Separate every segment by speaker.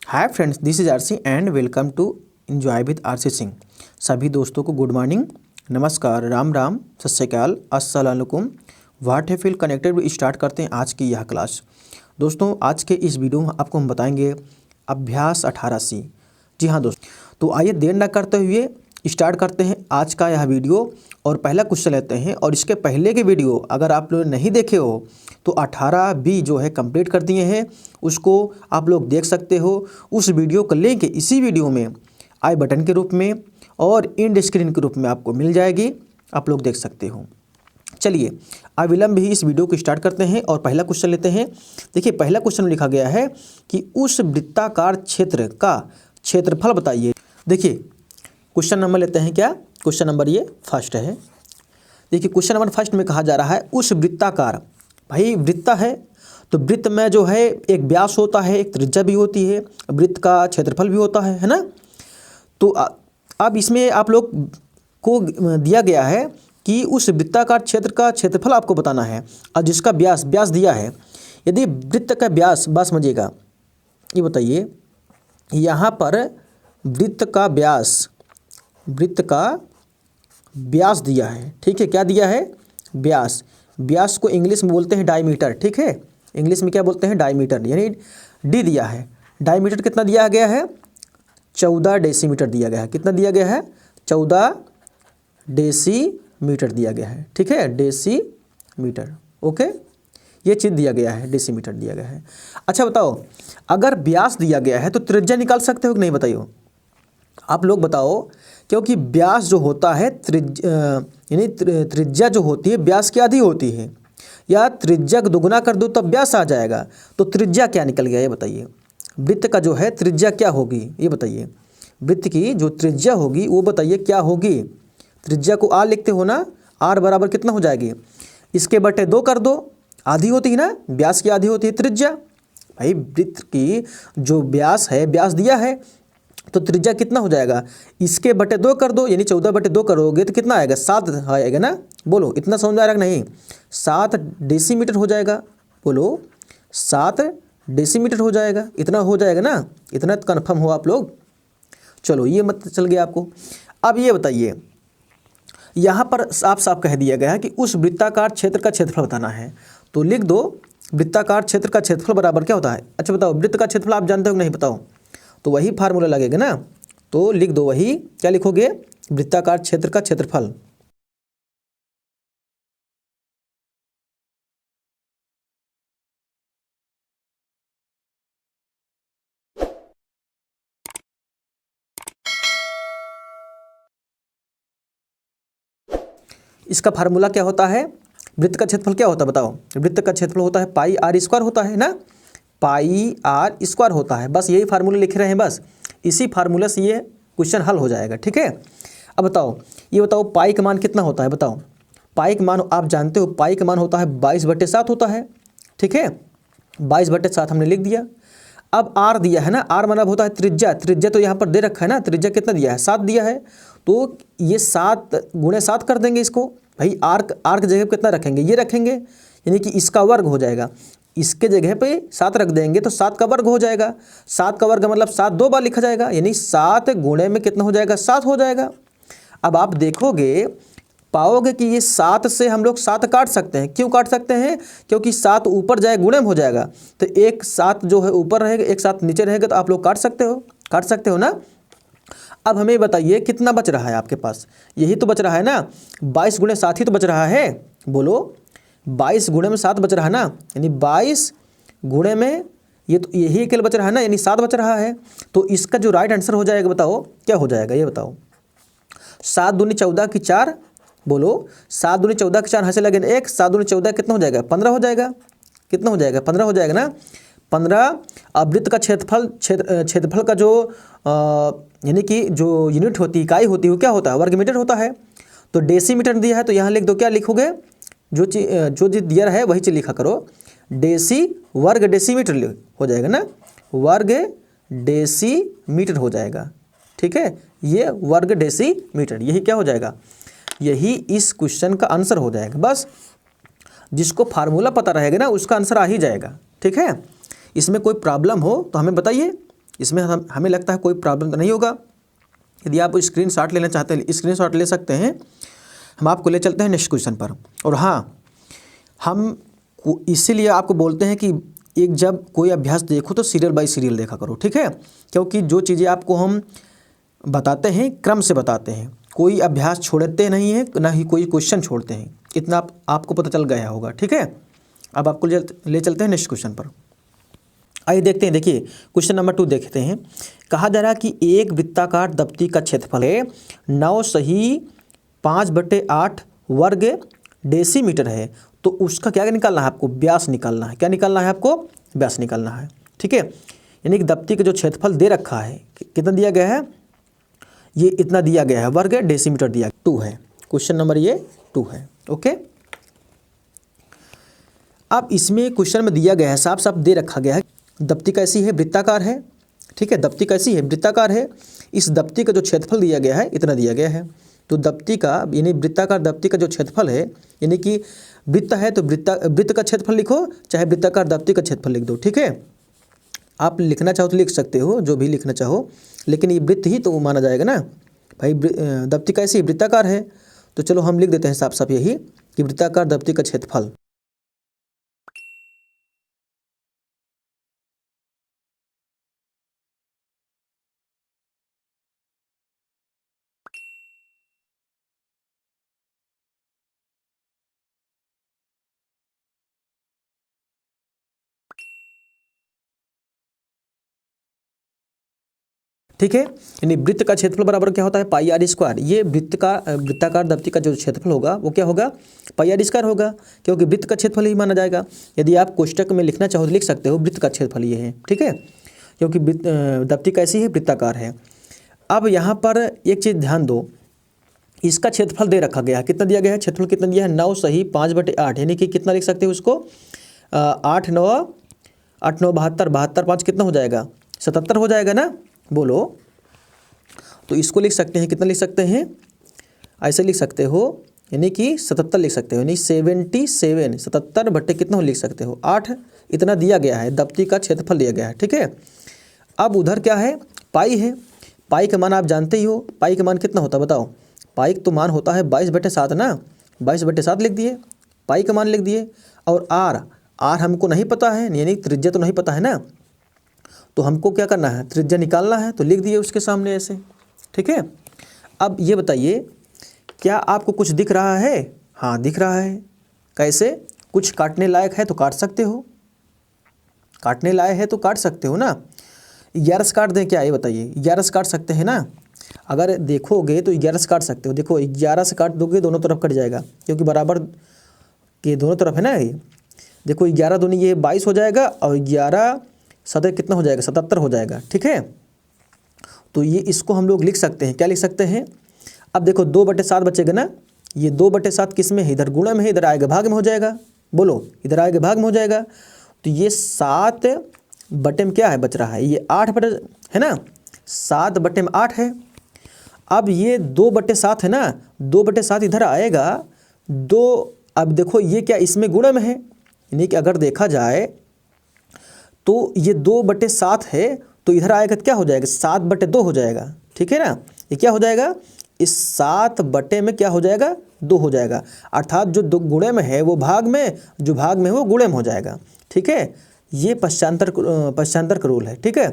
Speaker 1: Hi friends, this is RC and welcome to enjoy with RC Singh. सभी दोस्तों को good morning, नमस्कार, राम राम, सत श्री अकाल, अस्सलाम वालेकुम। व्हाट है फील कनेक्टेड। स्टार्ट करते हैं आज की यह क्लास। दोस्तों, आज के इस वीडियो में आपको हम बताएंगे अभ्यास 18C। जी हाँ दोस्तों, तो आइए देर न करते हुए स्टार्ट करते हैं आज का यह वीडियो और पहला क्वेश्चन लेते हैं। और इसके पहले के वीडियो अगर आप लोग नहीं देखे हो तो 18B जो है कंप्लीट कर दिए हैं, उसको आप लोग देख सकते हो। उस वीडियो को लिंक इसी वीडियो में आई बटन के रूप में और इंड स्क्रीन के रूप में आपको मिल जाएगी, आप लोग देख सकते हो। चलिए अविलंब ही इस वीडियो को स्टार्ट करते हैं और पहला क्वेश्चन लेते हैं। देखिए, पहला क्वेश्चन लिखा गया है कि उस वृत्ताकार क्षेत्र का क्षेत्रफल बताइए। देखिए क्वेश्चन नंबर लेते हैं क्या, क्वेश्चन नंबर ये फर्स्ट है। देखिए क्वेश्चन नंबर फर्स्ट में कहा जा रहा है उस वृत्ताकार, भाई वृत्त है तो वृत्त में जो है एक व्यास होता है, एक त्रिज्या भी होती है, वृत्त का क्षेत्रफल भी होता है ना। तो अब इसमें आप लोग को दिया गया है कि उस वृत्ताकार क्षेत्र का क्षेत्रफल आपको बताना है और जिसका व्यास दिया है। यदि वृत्त का व्यास, बात समझिएगा, ये बताइए यहाँ पर वृत्त का व्यास दिया है, ठीक है। क्या दिया है? व्यास को इंग्लिश में बोलते हैं डायमीटर, ठीक है। इंग्लिश में क्या बोलते हैं? डायमीटर, यानी डी दिया है। डायमीटर कितना दिया गया है? 14 डेसीमीटर दिया गया है। कितना दिया गया है? 14 डेसीमीटर दिया गया है, ठीक है। डेसीमीटर, ओके, ये चीज़ दिया गया है, डेसीमीटर दिया गया है। अच्छा बताओ, अगर व्यास दिया गया है तो त्रिज्या निकाल सकते हो कि नहीं, बताइए आप लोग बताओ। क्योंकि व्यास जो होता है यानी त्रिज्या जो होती है व्यास की आधी होती है, या त्रिज्या को दुगुना कर दो तब व्यास आ जाएगा। तो त्रिज्या क्या निकल गया ये बताइए। वृत्त का जो है त्रिज्या क्या होगी ये बताइए। वृत्त की जो त्रिज्या होगी वो बताइए क्या होगी। त्रिज्या को आर लिखते हो ना, आर बराबर कितना हो जाएगी? इसके बटे 2 कर दो, आधी होती है ना, व्यास की आधी होती है त्रिज्या। भाई वृत्त की जो व्यास है, व्यास दिया है तो त्रिज्या कितना हो जाएगा? इसके बटे 2 कर दो, यानी 14 बटे 2 करोगे तो कितना आएगा? 7 आएगा ना। बोलो इतना समझ में आ रहा है कि नहीं? 7 डेसीमीटर हो जाएगा। बोलो 7 डेसीमीटर हो जाएगा, इतना हो जाएगा ना। इतना तो कन्फर्म हो आप लोग। चलो ये मत चल गया आपको। अब ये बताइए, यहाँ पर साफ साफ कह दिया गया है कि उस वृत्ताकार क्षेत्र का क्षेत्रफल बताना है। तो लिख दो वृत्ताकार क्षेत्र का क्षेत्रफल बराबर क्या होता है। अच्छा बताओ, वृत्त का क्षेत्रफल आप जानते हो कि नहीं, बताओ। तो वही फार्मूला लगेगा ना, तो लिख दो वही, क्या लिखोगे? वृत्ताकार क्षेत्र का क्षेत्रफल। इसका फार्मूला क्या होता है? वृत्त का क्षेत्रफल क्या होता है बताओ। वृत्त का क्षेत्रफल होता है पाई आर स्क्वायर होता है ना, पाई आर स्क्वायर होता है। बस यही फार्मूला लिख रहे हैं, बस इसी फार्मूला से ये क्वेश्चन हल हो जाएगा, ठीक है। अब बताओ, ये बताओ पाई का मान कितना होता है, बताओ। पाई का मान आप जानते हो, पाई का मान होता है 22/7 होता है, ठीक है। 22/7 हमने लिख दिया। अब आर दिया है ना, आर मतलब होता है त्रिज्या। त्रिज्या तो यहाँ पर दे रखा है ना, त्रिज्या कितना दिया है? 7 दिया है। तो ये 7 × 7 कर देंगे इसको। भाई आर की जगह कितना रखेंगे? ये रखेंगे, यानी कि इसका वर्ग हो जाएगा। इसके जगह पे 7 रख देंगे तो 7 का वर्ग हो जाएगा। 7 का वर्ग मतलब 7 2 बार लिखा जाएगा, यानी 7 गुणे में कितना हो जाएगा? 7 हो जाएगा। अब आप देखोगे, पाओगे कि ये 7 से हम लोग 7 काट सकते हैं। क्यों काट सकते हैं? क्योंकि 7 ऊपर जाए गुणे में हो जाएगा, तो एक 7 जो है ऊपर रहेगा, एक 7 नीचे रहेगा, तो आप लोग काट सकते हो ना। अब हमें बताइए कितना बच रहा है आपके पास? यही तो बच रहा है ना, 22 × 7 ही तो बच रहा है। बोलो 22 गुणे में 7 बच रहा है ना, यानी 22 गुणे में ये तो यही अकेले बच रहा है ना, यानी 7 बच रहा है। तो इसका जो राइट आंसर हो जाएगा बताओ क्या हो जाएगा, ये बताओ। 7 दूनी 14 की 4, बोलो 7 दूनी 14 की 4 हंसे लगे 1, 7 दूनी 14 कितना हो जाएगा? 15 हो जाएगा। कितना हो जाएगा? 15 हो जाएगा ना। 15। अब वृत्त का क्षेत्रफल का जो यानी कि जो यूनिट होती है, इकाई होती है, वो क्या होता है? वर्ग मीटर होता है। तो डेसीमीटर दिया है तो यहाँ लिख दो, क्या लिखोगे? जो चीज़ दिया है वही चीज़ लिखा करो। वर्ग डेसीमीटर हो जाएगा ना, वर्ग डेसीमीटर हो जाएगा, ठीक है। ये वर्ग डेसीमीटर, यही क्या हो जाएगा? यही इस क्वेश्चन का आंसर हो जाएगा। बस जिसको फार्मूला पता रहेगा ना उसका आंसर आ ही जाएगा, ठीक है। इसमें कोई प्रॉब्लम हो तो हमें बताइए, इसमें हमें लगता है कोई प्रॉब्लम तो नहीं होगा। यदि आप स्क्रीनशॉट लेना चाहते हैं स्क्रीनशॉट ले सकते हैं। हम आपको ले चलते हैं नेक्स्ट क्वेश्चन पर। और हाँ, हम इसीलिए आपको बोलते हैं कि एक जब कोई अभ्यास देखो तो सीरियल बाय सीरियल देखा करो, ठीक है। क्योंकि जो चीज़ें आपको हम बताते हैं क्रम से बताते हैं, कोई अभ्यास छोड़ते नहीं हैं, ना ही कोई क्वेश्चन छोड़ते हैं। इतना आपको पता चल गया होगा, ठीक है। अब आपको ले चलते हैं नेक्स्ट क्वेश्चन पर। आइए देखते हैं। देखिए क्वेश्चन नंबर 2 देखते हैं। कहा जा रहा कि एक वृत्ताकार दप्ती का क्षेत्रफल है 9 सही 5/8 वर्ग डेसीमीटर है, तो उसका क्या निकालना है आपको? व्यास निकालना है। क्या निकालना है आपको? व्यास निकालना है, ठीक है। यानी कि दप्ती का जो क्षेत्रफल दे रखा है कितना दिया गया है? ये इतना दिया गया है, वर्ग डेसीमीटर दिया 2 है। क्वेश्चन नंबर ये 2 है, ओके। अब इसमें क्वेश्चन में दिया गया है, साफ साफ दे रखा गया है दप्ती कैसी है? वृत्ताकार है, ठीक है। दप्ती कैसी है? वृत्ताकार है। इस दप्ती का जो क्षेत्रफल दिया गया है इतना दिया गया है। तो दप्ती का यानी वृत्ताकार दप्ती का जो क्षेत्रफल है, यानी कि वृत्त है तो वृत्त का क्षेत्रफल लिखो, चाहे वृत्ताकार दप्ती का क्षेत्रफल लिख दो, ठीक है। आप लिखना चाहो तो लिख सकते हो, जो भी लिखना चाहो, लेकिन ये वृत्त ही तो माना जाएगा ना भाई। दप्ती कैसी? वृत्ताकार है। तो चलो हम लिख देते हैं साफ साफ यही कि वृत्ताकार दप्ती का क्षेत्रफल। ठीक है, यानी वृत्त का क्षेत्रफल बराबर क्या होता है? पाई आर स्क्वायर। ये वृत्ताकार दप्ती का जो क्षेत्रफल होगा वो क्या होगा? पाई आर स्क्वायर होगा, क्योंकि वृत्त का क्षेत्रफल ही माना जाएगा। यदि आप कोष्टक में लिखना चाहो तो लिख सकते हो वृत्त का क्षेत्रफल ये है, ठीक है, क्योंकि दप्ती कैसी है? वृत्ताकार है। अब यहाँ पर एक चीज़ ध्यान दो, इसका क्षेत्रफल दे रखा गया है। कितना दिया गया है? क्षेत्रफल कितना दिया है? 9 सही 5/8, यानी कि कितना लिख सकते हो उसको? 8 9 72, 5 कितना हो जाएगा? 77 हो जाएगा ना, बोलो। तो इसको लिख सकते हैं, कितना लिख सकते हैं? ऐसे लिख सकते हो, यानी कि 77 लिख सकते हो, यानी 77 77 बट्टे कितना हो लिख सकते हो? 8। इतना दिया गया है, दप्ती का क्षेत्रफल दिया गया है, ठीक है। अब उधर क्या है? पाई है। पाई का मान आप जानते ही हो, पाई का मान कितना होता है बताओ? पाई तो मान होता है 22/7 ना, 22/7 लिख दिए, पाई का मान लिख दिए। और आर हमको नहीं पता है, यानी त्रिज्या तो नहीं पता है ना, तो हमको क्या करना है? त्रिज्या निकालना है, तो लिख दिए उसके सामने ऐसे, ठीक है। अब ये बताइए, क्या आपको कुछ दिख रहा है? हाँ दिख रहा है। कैसे? कुछ काटने लायक है तो काट सकते हो, काटने लायक है तो काट सकते हो ना। 11 से काट दें क्या? ये बताइए, 11 से काट सकते हैं ना? अगर देखोगे तो 11 से काट सकते हो। देखो 11 से काट दोगे दोनों तरफ कट जाएगा, क्योंकि बराबर के दोनों तरफ है ना ये। देखो 11 दूनी ये 22 हो जाएगा, और 11 7 कितना हो जाएगा? 77 हो जाएगा, ठीक है। तो ये इसको हम लोग लिख सकते हैं, क्या लिख सकते हैं? अब देखो 2/7 बचेगा ना, ये 2/7 किस में है? इधर गुणा में है, इधर आएगा भाग में हो जाएगा। बोलो, इधर आएगा भाग में हो जाएगा। तो ये 7 बटे में क्या है बच रहा है? ये 8 बटे है ना, 7 बटे में 8 है। अब ये 2/7 है ना, 2/7 इधर आएगा 2। अब देखो ये क्या इसमें गुणा में है, यानी कि अगर देखा जाए तो ये 2/7 है, तो इधर आएगा क्या हो जाएगा? 7/2 हो जाएगा, ठीक है ना। ये क्या हो जाएगा? इस 7 बटे में क्या हो जाएगा? 2 हो जाएगा। अर्थात जो 2 गुणे में है वो भाग में, जो भाग में है वो गुणे में हो जाएगा, ठीक है। ये पश्चांतर का रूल है, ठीक है।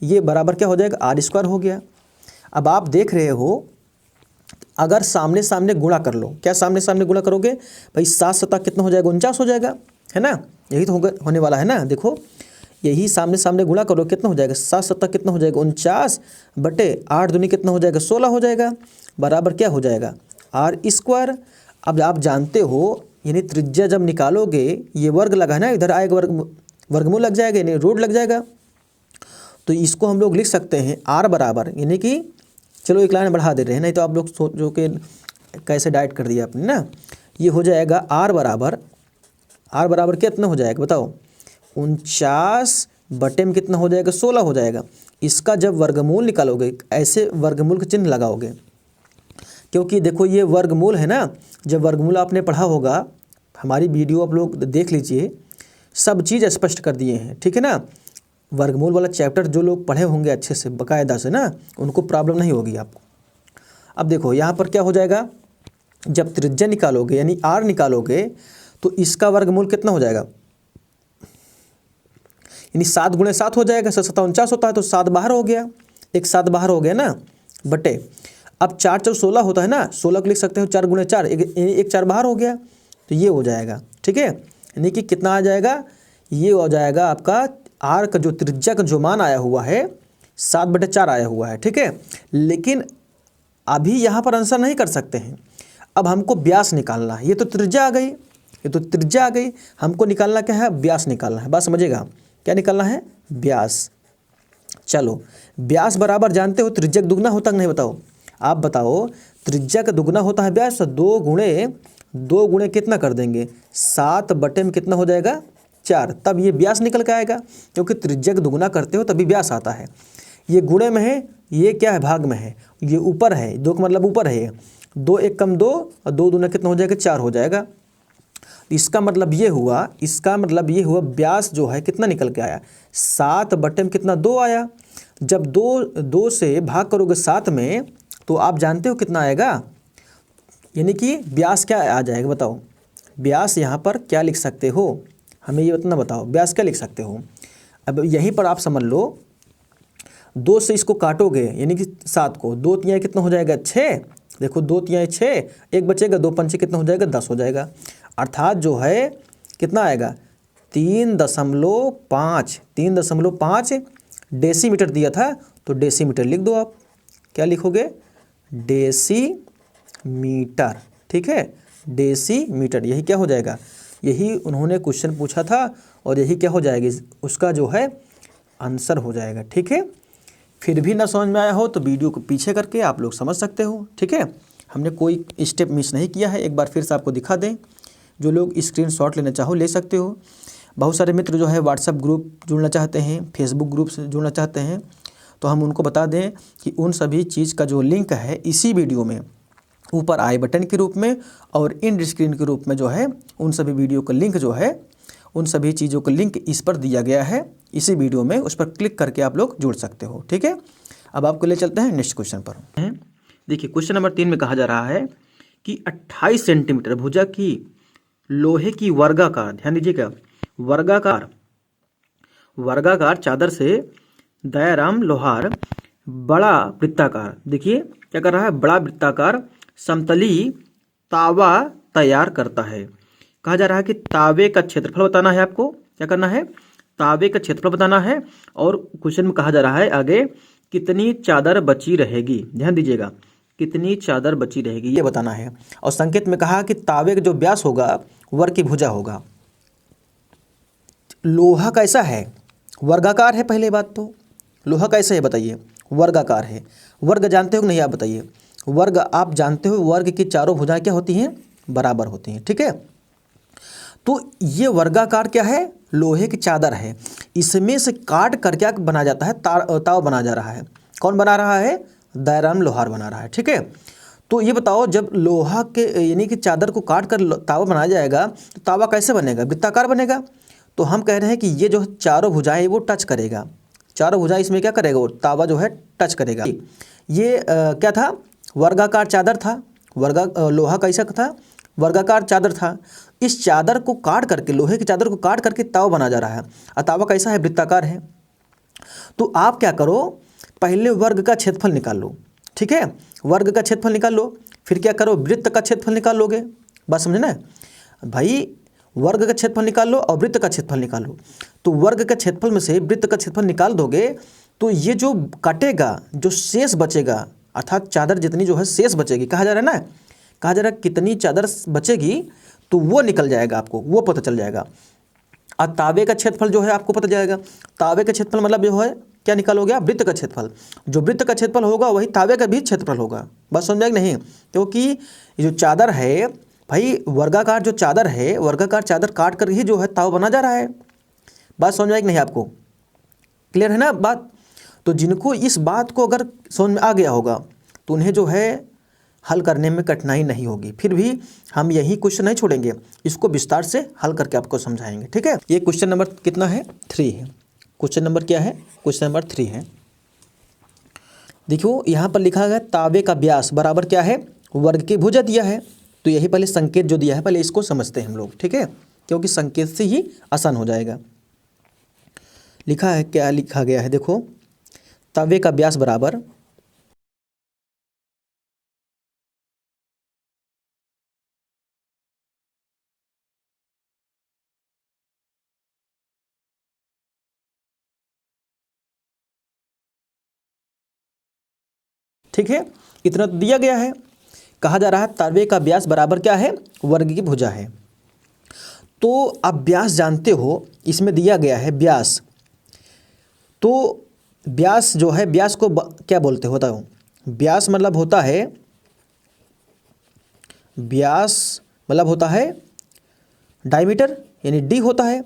Speaker 1: ये बराबर क्या हो जाएगा? r² हो गया। अब आप देख रहे हो, अगर सामने सामने गुणा कर लो, क्या सामने सामने गुणा करोगे भाई? 7 7 कितना हो जाएगा? 49 हो जाएगा, है ना। यही तो होने वाला है ना। देखो यही सामने सामने गुणा करो, कितना हो जाएगा? 7 7 कितना हो जाएगा? 49 बटे 8 दूनी कितना हो जाएगा? 16 हो जाएगा, बराबर क्या हो जाएगा? r²। अब आप जानते हो, यानी त्रिज्या जब निकालोगे ये वर्ग लगा है ना, इधर आएगा वर्गमूल लग जाएगा, यानी रूट लग जाएगा। तो इसको हम लोग लिख सकते हैं r बराबर, यानी कि चलो एक लाइन बढ़ा दे रहे हैं, नहीं तो आप लोग सोचो कि कैसे डाइट कर दिया आपने ना। ये हो जाएगा r बराबर कितना हो जाएगा बताओ? 49 बटे में कितना हो जाएगा? 16 हो जाएगा। इसका जब वर्गमूल निकालोगे, ऐसे वर्गमूल का चिन्ह लगाओगे, क्योंकि देखो ये वर्गमूल है ना। जब वर्गमूल आपने पढ़ा होगा, हमारी वीडियो आप लोग देख लीजिए, सब चीज़ स्पष्ट कर दिए हैं, ठीक है ना। वर्गमूल वाला चैप्टर जो लोग पढ़े होंगे अच्छे से बाकायदा से ना, उनको प्रॉब्लम नहीं होगी आपको। अब देखो यहाँ पर क्या हो जाएगा, जब त्रिज्या निकालोगे यानी r निकालोगे तो इसका वर्गमूल कितना हो जाएगा, यानी 7 गुणे 7 हो जाएगा, 7 49 होता है तो 7 बाहर हो गया, एक 7 बाहर हो गया ना, बटे अब 4 4 16 होता है ना, 16 को लिख सकते हो 4 गुणे 4, एक 4 बाहर हो गया, तो ये हो जाएगा। ठीक है, यानी कि कितना आ जाएगा, ये हो जाएगा आपका r का जो त्रिज्या का जो मान आया हुआ है 7/4 आया हुआ है। ठीक है, लेकिन अभी यहाँ पर आंसर नहीं कर सकते हैं, अब हमको व्यास निकालना है। ये तो त्रिज्या आ गई, ये तो त्रिज्या आ गई, हमको निकालना क्या है, व्यास निकालना है। बात समझिएगा, क्या निकालना है, व्यास। चलो, व्यास बराबर जानते हो त्रिज्या का दुगना होता है नहीं, बताओ आप बताओ, त्रिज्या का दुगना होता है व्यास, तो 2 गुणे कितना कर देंगे, 7 बटे में कितना हो जाएगा, 4, तब ये व्यास निकल के आएगा, क्योंकि त्रिज्या का दुगना करते हो तभी व्यास आता है। ये गुणे में है, ये क्या है, भाग में है, ये ऊपर है, 2 का मतलब ऊपर है, 2 1 कम 2 और 2 दूना कितना हो जाएगा, 4 हो जाएगा। इसका मतलब ये हुआ व्यास जो है कितना निकल के आया, 7 बटे में कितना, 2 आया। जब 2 से भाग करोगे 7 में तो आप जानते हो कितना आएगा, यानी कि व्यास क्या आ जाएगा, बताओ व्यास यहाँ पर क्या लिख सकते हो, हमें ये इतना बताओ, व्यास क्या लिख सकते हो। अब यहीं पर आप समझ लो, 2 से इसको काटोगे यानी कि 7 को, 2 तिहाई कितना हो जाएगा, 6, देखो 2 तिहाई 6, एक बचेगा, 2 पंचे कितना हो जाएगा, 10 हो जाएगा, अर्थात जो है कितना आएगा, 3.5 डेसीमीटर दिया था, तो डेसीमीटर लिख दो आप, क्या लिखोगे, डेसीमीटर। ठीक है, डेसीमीटर, यही क्या हो जाएगा, यही उन्होंने क्वेश्चन पूछा था और यही क्या हो जाएगी, उसका जो है आंसर हो जाएगा। ठीक है, फिर भी ना समझ में आया हो तो वीडियो को पीछे करके आप लोग समझ सकते हो। ठीक है, हमने कोई स्टेप मिस नहीं किया है, एक बार फिर से आपको दिखा दें, जो लोग स्क्रीनशॉट लेना चाहो ले सकते हो। बहुत सारे मित्र जो है व्हाट्सएप ग्रुप जुड़ना चाहते हैं, फेसबुक ग्रुप से जुड़ना चाहते हैं, तो हम उनको बता दें कि उन सभी चीज़ का जो लिंक है इसी वीडियो में ऊपर आई बटन के रूप में और इंड स्क्रीन के रूप में जो है उन सभी वीडियो का लिंक जो है, उन सभी चीज़ों का लिंक इस पर दिया गया है इसी वीडियो में, उस पर क्लिक करके आप लोग जुड़ सकते हो। ठीक है, अब आपको ले चलते हैं नेक्स्ट क्वेश्चन पर। देखिए क्वेश्चन नंबर 3 में कहा जा रहा है कि 28 सेंटीमीटर भुजा की लोहे की वर्गाकार, ध्यान दीजिएगा, वर्गाकार चादर से दयाराम लोहार बड़ा वृत्ताकार, देखिए क्या कर रहा है, बड़ा वृत्ताकार समतली तावा तैयार करता है। कहा जा रहा है कि तावे का क्षेत्रफल बताना है आपको, क्या करना है, तावे का क्षेत्रफल बताना है, और क्वेश्चन में कहा जा रहा है आगे कितनी चादर बची रहेगी, ध्यान दीजिएगा, कितनी चादर बची रहेगी ये बताना है। और संकेत में कहा कि तावे का जो व्यास होगा वर्ग की भुजा होगा। लोहा कैसा है, वर्गाकार है, पहले बात तो लोहा कैसा है बताइए, वर्गाकार है। वर्ग जानते हो कि नहीं आप बताइए, वर्ग आप जानते हो, वर्ग की चारों भुजाएं क्या होती हैं, बराबर होती हैं। ठीक है, तो ये वर्गाकार क्या है, लोहे की चादर है, इसमें से काट कर क्या बना जाता है, ताव बना जा रहा है। कौन बना रहा है, दयाराम लोहार बना रहा है। ठीक है, तो ये बताओ जब लोहा के यानी कि चादर को काट कर तावा बनाया जाएगा तो तावा कैसे बनेगा, वृत्ताकार बनेगा। तो हम कह रहे हैं कि ये जो चारों भुजाएं वो टच करेगा, चारों भुजाएं इसमें क्या करेगा, वो तावा जो है टच करेगा। ये क्या था, वर्गाकार चादर था, लोहा कैसा था, वर्गाकार चादर था। इस चादर को काट करके, लोहे की चादर को काट करके तावा बना जा रहा है, और तावा कैसा है, वृत्ताकार है। तो आप क्या करो, पहले वर्ग का क्षेत्रफल निकाल लो। ठीक है, वर्ग का क्षेत्रफल निकाल लो, फिर क्या करो, वृत्त का क्षेत्रफल निकाल लोगे। बात समझे ना भाई, वर्ग का क्षेत्रफल निकाल लो और वृत्त का क्षेत्रफल निकाल लो। तो वर्ग का क्षेत्रफल में से वृत्त का क्षेत्रफल निकाल दोगे तो ये जो कटेगा, जो शेष बचेगा, अर्थात चादर जितनी जो है शेष बचेगी, कहा जा रहा है ना, कहा जा रहा है कितनी चादर बचेगी, तो वो निकल जाएगा, आपको वो पता चल जाएगा। और तावे का क्षेत्रफल जो है आपको पता जाएगा, तावे का क्षेत्रफल मतलब जो है क्या निकालोगे आप, वृत्त का क्षेत्रफल। जो वृत्त का क्षेत्रफल होगा वही तावे का भी क्षेत्रफल होगा। बस समझ में नहीं, क्योंकि जो चादर है भाई, वर्गाकार जो चादर है, वर्गाकार चादर काट कर ही जो है ताव बना जा रहा है। बात समझ में नहीं आपको, क्लियर है ना बात। तो जिनको इस बात को अगर समझ में आ गया होगा तो उन्हें जो है हल करने में कठिनाई नहीं होगी। फिर भी हम यही क्वेश्चन नहीं छोड़ेंगे, इसको विस्तार से हल करके आपको समझाएंगे। ठीक है, ये क्वेश्चन नंबर कितना है, 3 है। क्वेश्चन नंबर क्या है, क्वेश्चन नंबर 3 है। देखो यहाँ पर लिखा है तावे का व्यास बराबर क्या है, वर्ग की भुजा दिया है। तो यही पहले संकेत जो दिया है पहले इसको समझते हैं हम लोग, ठीक है, क्योंकि संकेत से ही आसान हो जाएगा। लिखा है, क्या लिखा गया है देखो, तवे का व्यास बराबर ठीक है, इतना तो दिया गया है। कहा जा रहा है तवे का व्यास बराबर क्या है, वर्ग की भुजा है। तो आप व्यास जानते हो, इसमें दिया गया है व्यास। तो व्यास जो है, व्यास को क्या बोलते हो बताओ। व्यास मतलब होता है, व्यास मतलब होता है डायमीटर, यानी डी होता है,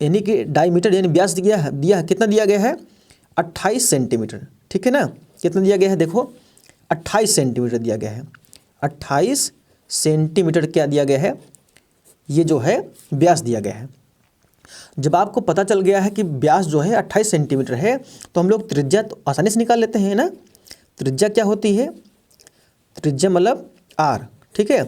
Speaker 1: यानी कि डायमीटर यानी व्यास दिया कितना दिया गया है, 28 सेंटीमीटर, ठीक है ना। कितना दिया गया है देखो, 28 सेंटीमीटर दिया गया है। 28 सेंटीमीटर क्या दिया गया है, ये जो है व्यास दिया गया है। जब आपको पता चल गया है कि व्यास जो है 28 सेंटीमीटर है, तो हम लोग त्रिज्या तो आसानी से निकाल लेते हैं ना। त्रिज्या क्या होती है, त्रिज्या मतलब आर, ठीक है,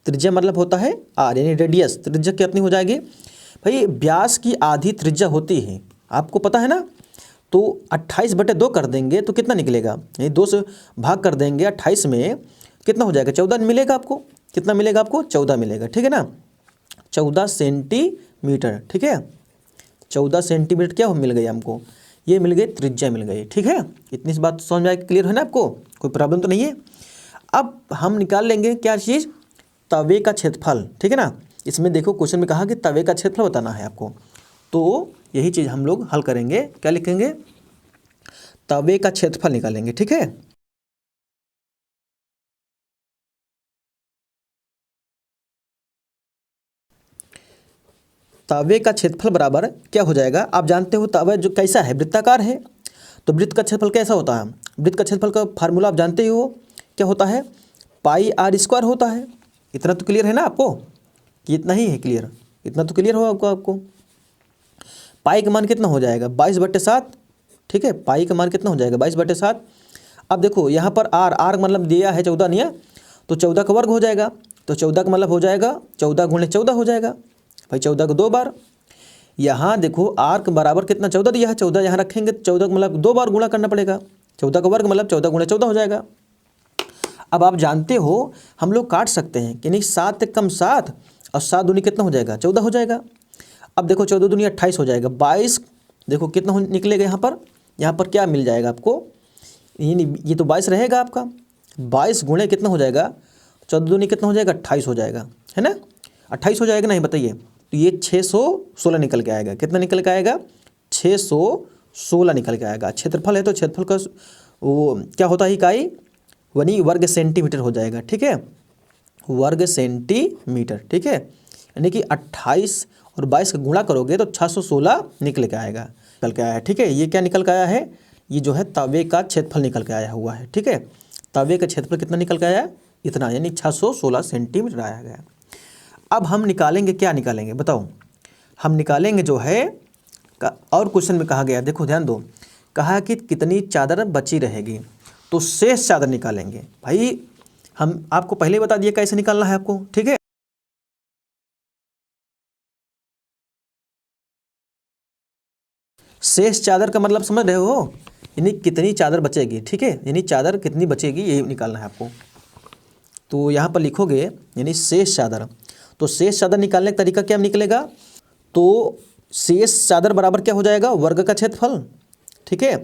Speaker 1: त्रिज्या मतलब होता है आर, यानी रेडियस। त्रिज्या कितनी हो जाएगी भाई, व्यास की आधी त्रिज्या होती है, आपको पता है ना। तो 28/2 कर देंगे तो कितना निकलेगा, ये 2 से भाग कर देंगे 28 में, कितना हो जाएगा, 14 मिलेगा आपको। कितना मिलेगा आपको, 14 मिलेगा, ठीक है ना। 14 सेंटीमीटर, ठीक है, 14 सेंटीमीटर क्या मिल गई हमको, ये मिल गई त्रिज्या मिल गई, ठीक है। इतनी सी बात समझ में आएगी, क्लियर है ना आपको, कोई प्रॉब्लम तो नहीं है। अब हम निकाल लेंगे क्या चीज़, तवे का क्षेत्रफल, ठीक है ना। इसमें देखो क्वेश्चन में कहा कि तवे का क्षेत्रफल बताना है आपको, तो यही चीज़ हम लोग हल करेंगे। क्या लिखेंगे, तवे का क्षेत्रफल निकालेंगे, ठीक है। तवे का क्षेत्रफल बराबर क्या हो जाएगा, आप जानते हो तवा जो कैसा है, वृत्ताकार है। तो वृत्त का क्षेत्रफल कैसा होता है, वृत्त का क्षेत्रफल का फार्मूला आप जानते ही हो, क्या होता है, पाई आर स्क्वायर होता है। इतना तो क्लियर है ना आपको, कि इतना ही है क्लियर, इतना तो क्लियर हो आपको। पाई का मान कितना हो जाएगा, 22/7, ठीक है, पाई का मान कितना हो जाएगा, 22/7। अब देखो यहाँ पर आर मतलब दिया है 14 नहीं है, तो 14 का वर्ग हो जाएगा। तो 14 का मतलब हो जाएगा 14 × 14 हो जाएगा भाई, 14 को 2 बार। यहाँ देखो आर के बराबर कितना 14 दिया है, 14 यहाँ रखेंगे, 14 मतलब 2 बार गुणा करना पड़ेगा। 14 का वर्ग मतलब 14 × 14 हो जाएगा। अब आप जानते हो हम लोग काट सकते हैं कि नहीं, 7 कम 7 और 7 दूनी कितना हो जाएगा, 14 हो जाएगा। अब देखो 14 दूनी 28 हो जाएगा, 22 देखो कितना निकलेगा यहाँ पर क्या मिल जाएगा आपको, ये तो 22 रहेगा आपका, 22 गुणे कितना हो जाएगा, 14 दूनी कितना हो जाएगा, 28 हो जाएगा, है ना। 28 हो जाएगा, नहीं बताइए। तो ये 616 निकल के आएगा, कितना निकल के आएगा, 616 निकल के आएगा। क्षेत्रफल है तो क्षेत्रफल का वो क्या होता है इकाई, वनी वर्ग सेंटीमीटर हो जाएगा, ठीक है, वर्ग सेंटीमीटर, ठीक है। यानी कि 28 और 22 का गुणा करोगे तो 616 निकल के आएगा, निकल के आया है, ठीक है। ये क्या निकल के आया है, ये जो है तवे का क्षेत्रफल निकल के आया हुआ है, ठीक है। तवे का क्षेत्रफल कितना निकल के आया, इतना, यानी 616 सेंटीमीटर आया गया। अब हम निकालेंगे, क्या निकालेंगे बताओ, हम निकालेंगे जो है और क्वेश्चन में कहा गया, देखो ध्यान दो, कहा कि कितनी चादर बची रहेगी, तो शेष चादर निकालेंगे। भाई हम आपको पहले ही बता दिए कैसे निकालना है आपको, ठीक है। शेष चादर का मतलब समझ रहे हो, यानी कितनी चादर बचेगी, ठीक है, यानी चादर कितनी बचेगी यही निकालना है आपको। तो यहाँ पर लिखोगे यानी शेष चादर, तो शेष चादर निकालने का तरीका क्या निकलेगा, तो शेष चादर बराबर क्या हो जाएगा, वर्ग का क्षेत्रफल, ठीक है,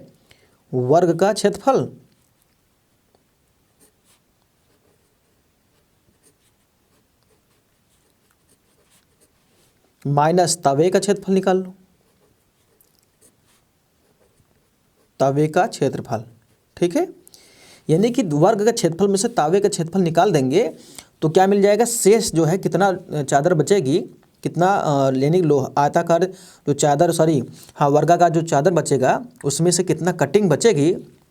Speaker 1: वर्ग का क्षेत्रफल माइनस तवे का क्षेत्रफल निकाल लो, तवे का क्षेत्रफल, ठीक है। यानी कि वर्ग का क्षेत्रफल में से तावे का क्षेत्रफल निकाल देंगे तो क्या मिल जाएगा, शेष जो है कितना चादर बचेगी, कितना लेने लो आयताकार जो चादर, सॉरी हाँ, वर्गा का जो चादर बचेगा उसमें से कितना कटिंग बचेगी,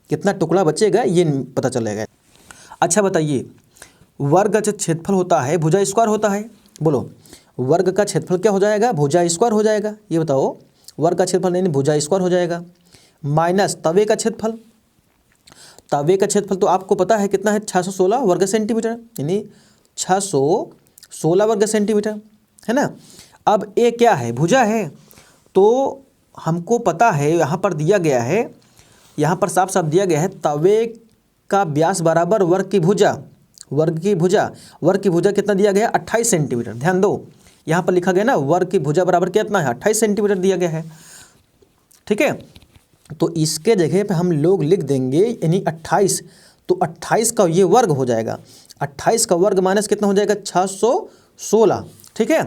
Speaker 1: कितना टुकड़ा बचेगा, ये पता चलेगा। अच्छा बताइए, वर्ग का क्षेत्रफल होता है भुजा स्क्वायर होता है, बोलो वर्ग का क्षेत्रफल क्या हो जाएगा, भुजा स्क्वायर हो जाएगा, ये बताओ वर्ग का क्षेत्रफल यानी भुजा स्क्वायर हो जाएगा, माइनस तवे का क्षेत्रफल। तवे का क्षेत्रफल तो आपको पता है कितना है, 616 वर्ग सेंटीमीटर, यानी 616 वर्ग सेंटीमीटर, है ना। अब ये क्या है, भुजा है, तो हमको पता है यहाँ पर दिया गया है, यहाँ पर साफ साफ दिया गया है तवे का व्यास बराबर वर्ग की भुजा। वर्ग की भुजा कितना दिया गया है, 28 सेंटीमीटर। ध्यान दो, यहाँ पर लिखा गया ना वर्ग की भुजा बराबर कितना है, 28 सेंटीमीटर दिया गया है, ठीक है। तो इसके जगह पे हम लोग लिख देंगे यानी 28, तो 28 का ये वर्ग हो जाएगा, 28 का वर्ग माइनस कितना हो जाएगा, 616, ठीक है।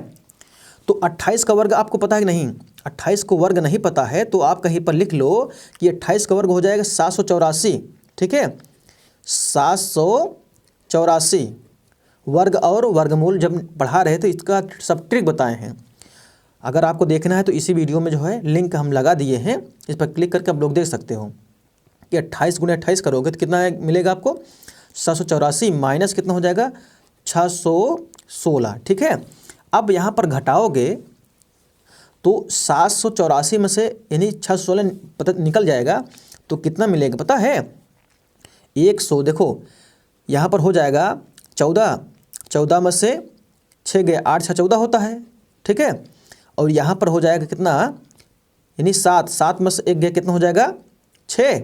Speaker 1: तो 28 का वर्ग आपको पता है कि नहीं, 28 को वर्ग नहीं पता है तो आप कहीं पर लिख लो कि 28 का वर्ग हो जाएगा 784, ठीक है। 784 वर्ग और वर्गमूल जब पढ़ा रहे तो इसका सब ट्रिक बताए हैं। अगर आपको देखना है तो इसी वीडियो में जो है लिंक हम लगा दिए हैं, इस पर क्लिक करके आप लोग देख सकते हो कि 28 गुणे 28 करोगे तो कितना मिलेगा आपको, 784 माइनस कितना हो जाएगा, 616, ठीक है। अब यहाँ पर घटाओगे तो 784 में से यानी 616 पता निकल जाएगा तो कितना मिलेगा पता है, 100। देखो यहाँ पर हो जाएगा 14 में से 6 गए 8, 6 14 होता है, ठीक है। और यहाँ पर हो जाएगा कितना, यानी 7 में से 1 गए कितना हो जाएगा, 6।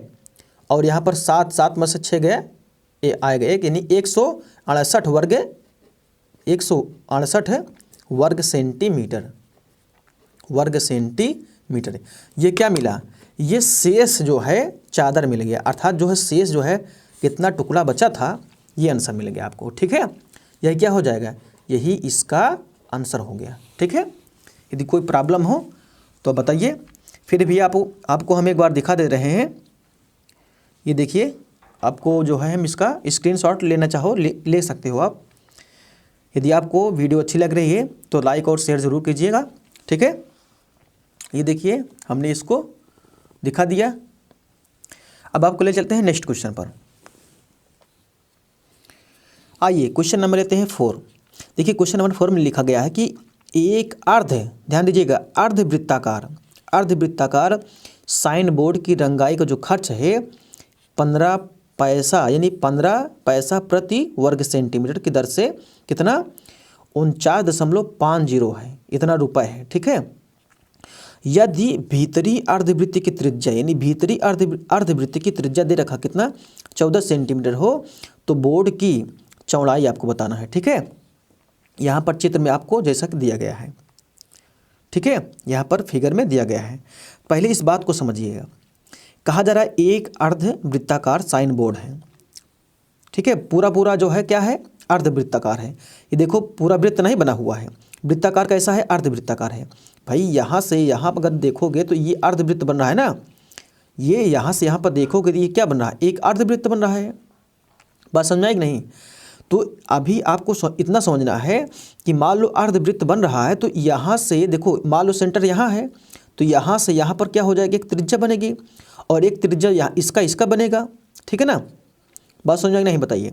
Speaker 1: और यहाँ पर 7 में से 6 गए आएगा 1, यानी 168 वर्ग सेंटीमीटर। ये क्या मिला, ये शेष जो है चादर मिल गया, अर्थात जो है शेष जो है कितना टुकड़ा बचा था ये आंसर मिल गया आपको, ठीक है। यही क्या हो जाएगा, यही इसका आंसर हो गया, ठीक है। यदि कोई प्रॉब्लम हो तो बताइए, फिर भी आपको हम एक बार दिखा दे रहे हैं। ये देखिए, आपको जो है हम इसका स्क्रीनशॉट लेना चाहो ले सकते हो आप। यदि आपको वीडियो अच्छी लग रही है तो लाइक और शेयर ज़रूर कीजिएगा, ठीक है। ये देखिए हमने इसको दिखा दिया। अब आपको ले चलते हैं नेक्स्ट क्वेश्चन पर। आइए क्वेश्चन नंबर लेते हैं 4। देखिए क्वेश्चन नंबर 4 में लिखा गया है कि एक ध्यान दीजिएगा, अर्धवृत्ताकार साइन बोर्ड की रंगाई का जो खर्च है 15 पैसा यानी 15 पैसा प्रति वर्ग सेंटीमीटर की दर से कितना 49.50 है, इतना रुपए है, ठीक है। यदि भीतरी अर्धवृत्त की त्रिज्या यानी भीतरी अर्धवृत्त की त्रिज्या दे रखा कितना 14 सेंटीमीटर हो तो बोर्ड की चौड़ाई आपको बताना है, ठीक है। यहाँ पर चित्र में आपको जैसा कि दिया गया है, ठीक है, यहाँ पर फिगर में दिया गया है। पहले इस बात को समझिएगा, कहा जा रहा है एक अर्धवृत्ताकार साइन बोर्ड है, ठीक है। पूरा जो है क्या है, अर्धवृत्ताकार है। ये देखो पूरा वृत्त नहीं बना हुआ है, वृत्ताकार कैसा है, अर्धवृत्ताकार है। भाई यहाँ से यहाँ पर अगर देखोगे तो ये अर्धवृत्त बन रहा है ना, ये यहाँ से यहाँ पर देखोगे तो ये क्या बन रहा है, एक अर्धवृत्त बन रहा है। बात समझ में आई कि नहीं। तो अभी आपको इतना समझना है कि मान लो अर्धवृत्त बन रहा है तो यहाँ से देखो, मान लो सेंटर यहाँ है तो यहाँ से यहाँ पर क्या हो जाएगी, एक त्रिज्या बनेगी और एक त्रिज्या यहाँ इसका बनेगा, ठीक है ना। बात समझ में नहीं, बताइए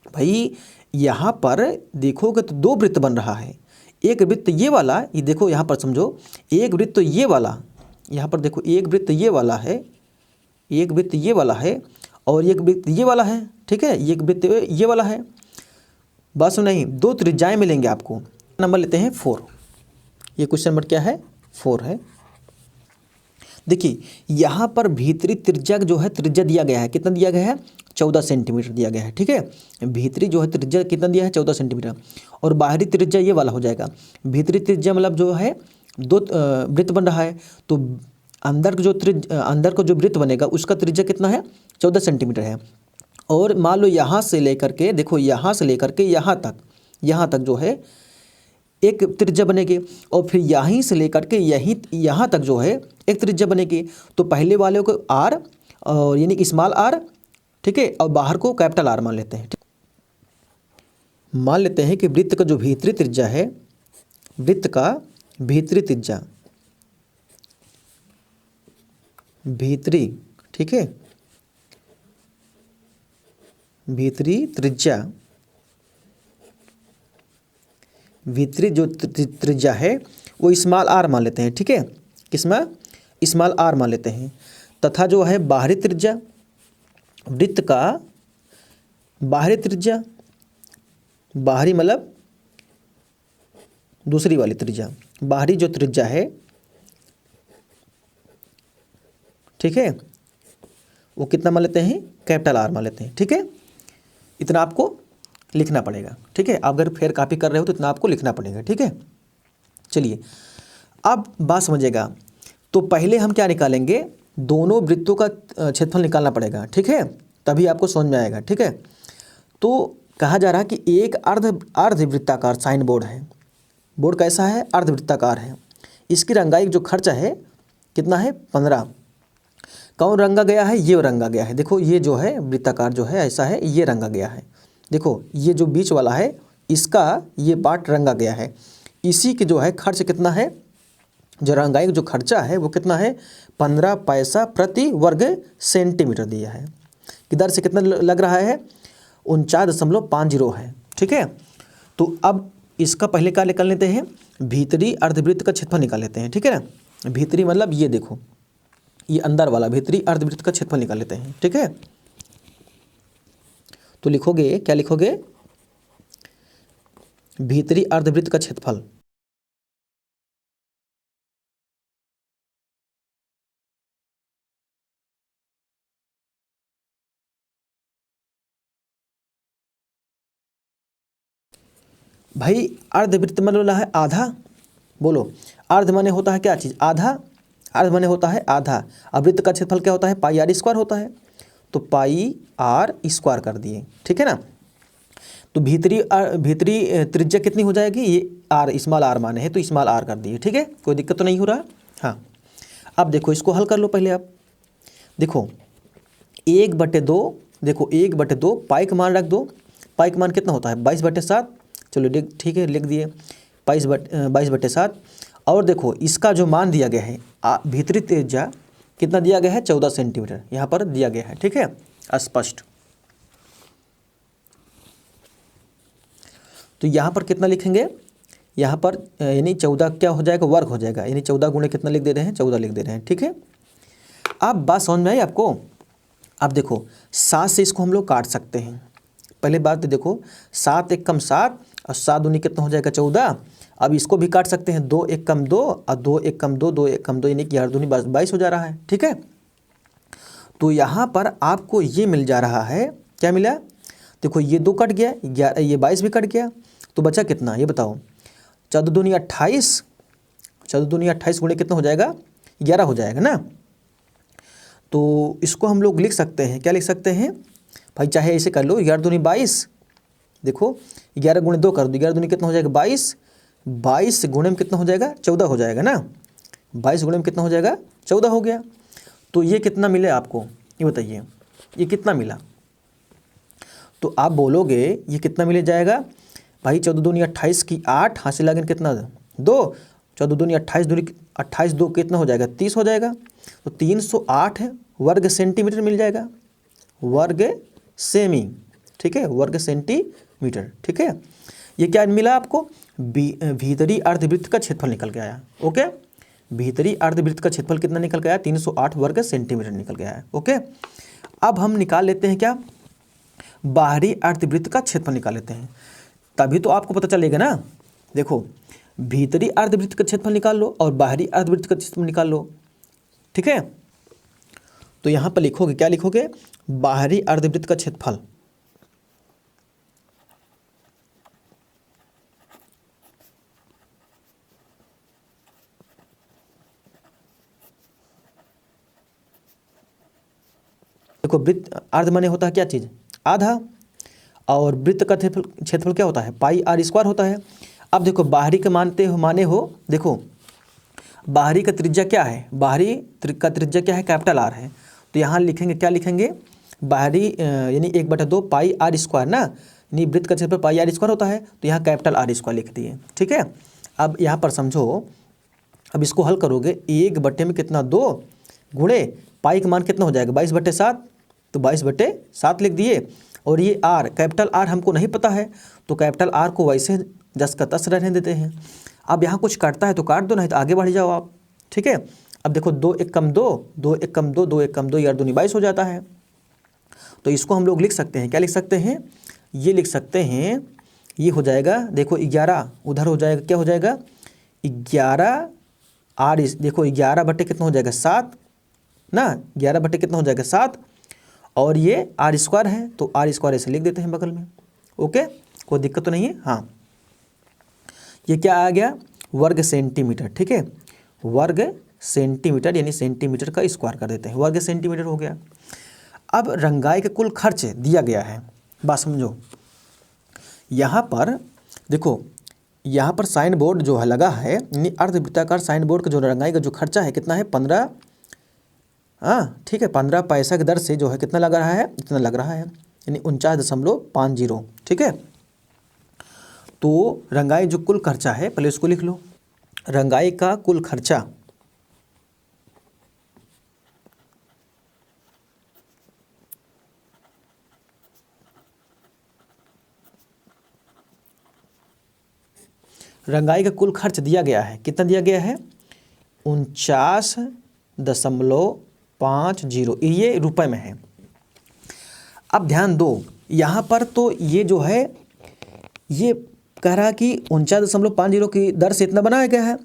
Speaker 1: भाई। यहाँ पर देखोगे तो 2 वृत्त बन रहा है, एक वृत्त ये वाला, ये देखो यहाँ पर समझो, एक वृत्त तो ये वाला, यहाँ पर देखो एक वृत्त ये वाला है, एक वृत्त ये वाला है और एक वृत्त ये वाला है, ठीक है, एक वृत्त ये वाला है। बस नहीं, 2 त्रिज्याएं मिलेंगे आपको। नंबर लेते हैं 4। ये क्वेश्चन नंबर क्या है, 4 है। देखिए यहाँ पर भीतरी त्रिज्या जो है, त्रिज्या दिया गया है, कितना दिया गया है, 14 सेंटीमीटर दिया गया है, ठीक है। भीतरी जो है त्रिज्या कितना दिया है, 14 सेंटीमीटर, और बाहरी त्रिज्या ये वाला हो जाएगा। भीतरी त्रिज्या मतलब जो है 2 वृत्त बन रहा है तो अंदर को जो वृत्त बनेगा उसका त्रिज्या कितना है, 14 सेंटीमीटर है। और मान लो यहाँ से लेकर के देखो, यहाँ से लेकर के यहाँ तक जो है एक त्रिज्या बनेगी और फिर यहीं से लेकर के यहाँ तक जो है एक त्रिज्या बनेगी। तो पहले वाले को आर और यानी स्मॉल आर, ठीक है, और बाहर को कैपिटल आर मान लेते हैं। मान लेते हैं कि वृत्त का जो भीतरी त्रिज्या है, वृत्त का भीतरी त्रिज्या, भीतरी, ठीक है, भीतरी त्रिज्या, भीतरी जो त्रिज्या है वो स्मॉल आर मान लेते हैं, ठीक है। किसमें, स्मॉल आर मान लेते हैं, तथा जो है बाहरी त्रिज्या, वृत्त का बाहरी त्रिज्या, बाहरी मतलब दूसरी वाली त्रिज्या, बाहरी जो त्रिज्या है, ठीक है, वो कितना मान लेते हैं, कैपिटल आर मान लेते हैं। ठीक है, इतना आपको लिखना पड़ेगा। ठीक है, अगर फेयर कॉपी कर रहे हो तो इतना आपको लिखना पड़ेगा। ठीक है, चलिए अब बात समझिएगा। तो पहले हम क्या निकालेंगे, दोनों वृत्तों का क्षेत्रफल निकालना पड़ेगा। ठीक है, तभी आपको समझ में आएगा। ठीक है, तो कहा जा रहा है कि एक अर्धवृत्ताकार साइन बोर्ड है। बोर्ड कैसा है, अर्धवृत्ताकार है। इसकी रंगाई जो खर्चा है कितना है, 15। कौन रंगा गया है, ये रंगा गया है। देखो ये जो है वृत्ताकार जो है ऐसा है, ये रंगा गया है। देखो ये जो बीच वाला है इसका ये पार्ट रंगा गया है। इसी के जो है खर्च कितना है, जो रंगाई जो खर्चा है वो कितना है, 15 पैसा प्रति वर्ग सेंटीमीटर दिया है। किधर से कितना लग रहा है, 49.50 है। ठीक है, तो अब इसका पहले क्या निकाल लेते हैं, भीतरी अर्धवृत्त का क्षेत्रफल निकाल लेते हैं। ठीक है ना, भीतरी मतलब ये देखो, ये अंदर वाला भीतरी अर्धवृत्त का क्षेत्रफल निकाल लेते हैं। ठीक है, तो लिखोगे, क्या लिखोगे, भीतरी अर्धवृत्त का क्षेत्रफल। भाई अर्धवृत्त मतलब है आधा। बोलो, अर्ध माने होता है क्या चीज़, आधा। अर्ध माने होता है आधा। अब वृत्त का क्षेत्रफल क्या होता है, पाई आर स्क्वायर होता है, तो पाई आर स्क्वायर कर दिए। ठीक है ना, तो भीतरी त्रिज्या कितनी हो जाएगी, ये आर, स्मॉल आर माने है तो स्मॉल आर कर दिए। ठीक है, कोई दिक्कत तो नहीं हो रहा। हाँ, अब देखो इसको हल कर लो पहले आप। देखो 1/2, देखो 1/2 पाई का मान रख दो। पाई का मान कितना होता है, 22/7। चलो ठीक है, लिख दिए 22/7। और देखो इसका जो मान दिया गया है, भीतरी त्रिज्या कितना दिया गया है, 14 सेंटीमीटर यहाँ पर दिया गया है। ठीक है, स्पष्ट। तो यहाँ पर कितना लिखेंगे, यहाँ पर यानी 14 क्या हो जाएगा, वर्ग हो जाएगा, यानी 14 गुणे कितना लिख दे रहे हैं, 14 लिख दे रहे हैं। ठीक है, अब बात समझ में आई आपको। अब देखो 7 से इसको हम लोग काट सकते हैं। पहले बात तो देखो, 7 1 कम 7 और 7 दूनी कितना हो जाएगा, 14। अब इसको भी काट सकते हैं, 2 1 कम 2 और 2 1 कम 2, 2 1 कम 2, यानी कि 8 दूनी 22 हो जा रहा है। ठीक है, तो यहाँ पर आपको ये मिल जा रहा है, क्या मिला, देखो ये 2 कट गया, ये 22 भी कट गया, तो बचा कितना ये बताओ, 14 दूनी 28, 14 दूनी 28 गुणे कितना हो जाएगा, 11 हो जाएगा ना। तो इसको हम लोग लिख सकते हैं, क्या लिख सकते हैं भाई, चाहे ऐसे कर लो, 11 दूनी 22, देखो 11 गुणे 2 कर दो, 11 दूनी कितना हो जाएगा 22, 22 गुणे में कितना हो जाएगा 14 हो जाएगा ना, 22 गुणे में कितना हो जाएगा 14 हो गया। तो ये कितना मिले आपको, ये बताइए, ये कितना मिला। तो आप बोलोगे ये कितना मिल जाएगा भाई, 14 दूनी 28 की 8, हाथ से लगन कितना 2, 14 दूनी 28 दूनी 28 2 कितना हो जाएगा 30 हो जाएगा। तो 308 वर्ग सेंटीमीटर मिल जाएगा, वर्ग सेमी। ठीक है, वर्ग सेंटीमीटर। ठीक है, ये क्या मिला आपको, भीतरी अर्धवृत्त का क्षेत्रफल निकल के आया। ओके, भीतरी अर्धवृत्त का क्षेत्रफल कितना निकल के आया, 308 वर्ग सेंटीमीटर निकल के आया। ओके, अब हम निकाल लेते हैं क्या, बाहरी अर्धवृत्त का क्षेत्रफल निकाल लेते हैं, तभी तो आपको पता चलेगा ना। देखो भीतरी अर्धवृत्त का क्षेत्रफल निकाल लो और बाहरी अर्धवृत्त का क्षेत्रफल निकाल लो। ठीक है, तो यहाँ पर लिखोगे, क्या लिखोगे, बाहरी अर्धवृत्त का क्षेत्रफल। देखो वृत्त अर्ध माने होता है क्या चीज़, आधा, और वृत्त का क्षेत्रफल क्या होता है, पाई आर स्क्वायर होता है। अब देखो बाहरी के माने हो, देखो बाहरी का त्रिज्या क्या है, बाहरी का त्रिज्या क्या है, कैपिटल आर है। तो यहाँ लिखेंगे, क्या लिखेंगे, बाहरी यानी 1/2 पाई आर स्क्वायर ना, यानी वृत्त का क्षेत्रफल पाई आर स्क्वायर होता है, तो यहाँ कैपिटल आर स्क्वायर लिख दिए। ठीक है, अब यहाँ पर समझो, अब इसको हल करोगे, 1 में कितना 2 गुणे पाई का मान कितना हो जाएगा 22/7, तो 22/7 लिख दिए। और ये आर, कैपिटल आर हमको नहीं पता है, तो कैपिटल आर को वैसे जस का तस रहने देते हैं। अब यहाँ कुछ काटता है तो काट दो, नहीं तो आगे बढ़ जाओ आप। ठीक है, अब देखो 2 1 कम 2, 2 1 कम 2, 2 1 कम 2, यार 2 22 हो जाता है। तो इसको हम लोग लिख सकते हैं, क्या लिख सकते हैं, ये लिख सकते हैं, ये हो जाएगा देखो 11, उधर हो जाएगा, क्या हो जाएगा 11 आर, देखो 11 बटे कितना हो जाएगा 7 ना, 11 बटे कितना हो जाएगा 7, और ये आर स्क्वायर है तो आर स्क्वायर ऐसे लिख देते हैं बगल में। ओके, कोई दिक्कत तो नहीं है। हाँ, ये क्या आ गया वर्ग सेंटीमीटर, ठीक है, वर्ग सेंटीमीटर यानी सेंटीमीटर का स्क्वायर कर देते हैं, वर्ग सेंटीमीटर हो गया। अब रंगाई का कुल खर्च दिया गया है, बात समझो। यहाँ पर देखो, यहाँ पर साइन बोर्ड जो है लगा है, यानी अर्धवृत्ताकार साइन बोर्ड का जो रंगाई का जो खर्चा है कितना है 15, हाँ ठीक है, 15 पैसा की दर से जो है कितना लग रहा है, इतना लग रहा है, यानी 49.50, ठीक है। तो रंगाई जो कुल खर्चा है, पहले इसको लिख लो, रंगाई का कुल खर्चा रंगाई का कुल खर्च दिया गया है, कितना दिया गया है 49.50, ये रुपए में है। अब ध्यान दो, यहाँ पर तो ये जो है ये कह रहा है कि 49.50 की दर से इतना बनाया गया है,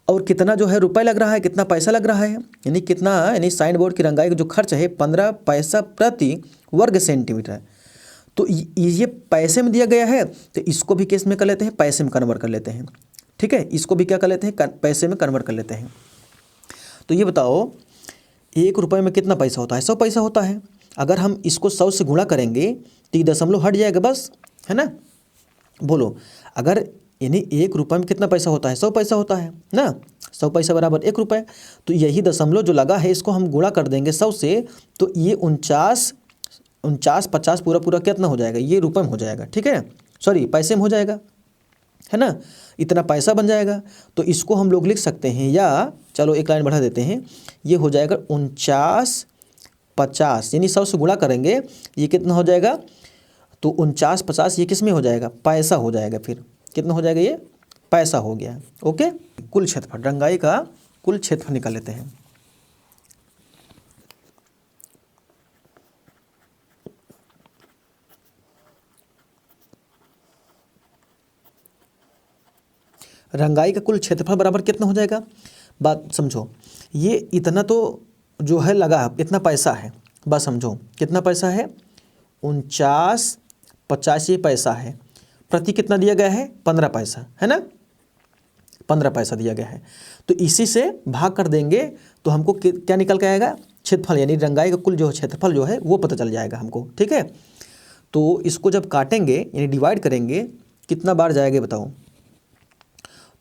Speaker 1: और कितना जो है रुपए लग रहा है, कितना पैसा लग रहा है, यानी कितना, यानी साइन बोर्ड की रंगाई का जो खर्च है 15 पैसा प्रति वर्ग सेंटीमीटर। तो ये पैसे में दिया गया है, तो इसको भी केस में कर लेते हैं, पैसे में कन्वर्ट कर लेते हैं, ठीक है, इसको भी क्या कर लेते हैं, पैसे में कन्वर्ट कर लेते हैं। तो ये बताओ 1 रुपये में कितना पैसा होता है, 100 पैसा होता है। अगर हम इसको 100 से गुणा करेंगे तो ये दशमलव हट जाएगा बस, है ना। बोलो, अगर यानी 1 रुपये में कितना पैसा होता है, 100 पैसा होता है ना, 100 पैसा बराबर 1 रुपये। तो यही दशमलव जो लगा है इसको हम गुणा कर देंगे 100 से, तो ये 49 पूरा कितना हो जाएगा, ये रुपये में हो जाएगा, ठीक है, सॉरी पैसे में हो जाएगा, है ना, इतना पैसा बन जाएगा। तो इसको हम लोग लिख सकते हैं, या चलो एक लाइन बढ़ा देते हैं, ये हो जाएगा 49.50, यानी 100 से गुणा करेंगे ये कितना हो जाएगा, तो 49.50 ये किस में हो जाएगा, पैसा हो जाएगा, फिर कितना हो जाएगा, ये पैसा हो गया। ओके, कुल क्षेत्रफल, रंगाई का कुल क्षेत्रफल निकाल लेते हैं। रंगाई का कुल क्षेत्रफल बराबर कितना हो जाएगा, बात समझो, ये इतना तो जो है लगा, इतना पैसा है, बात समझो, कितना पैसा है 49.50 ये पैसा है, प्रति कितना दिया गया है 15 पैसा, है ना, 15 पैसा दिया गया है। तो इसी से भाग कर देंगे तो हमको क्या निकल के आएगा, क्षेत्रफल, यानी रंगाई का कुल जो क्षेत्रफल जो है वो पता चल जाएगा हमको, ठीक है। तो इसको जब काटेंगे यानी डिवाइड करेंगे कितना बार जाएगा बताओ।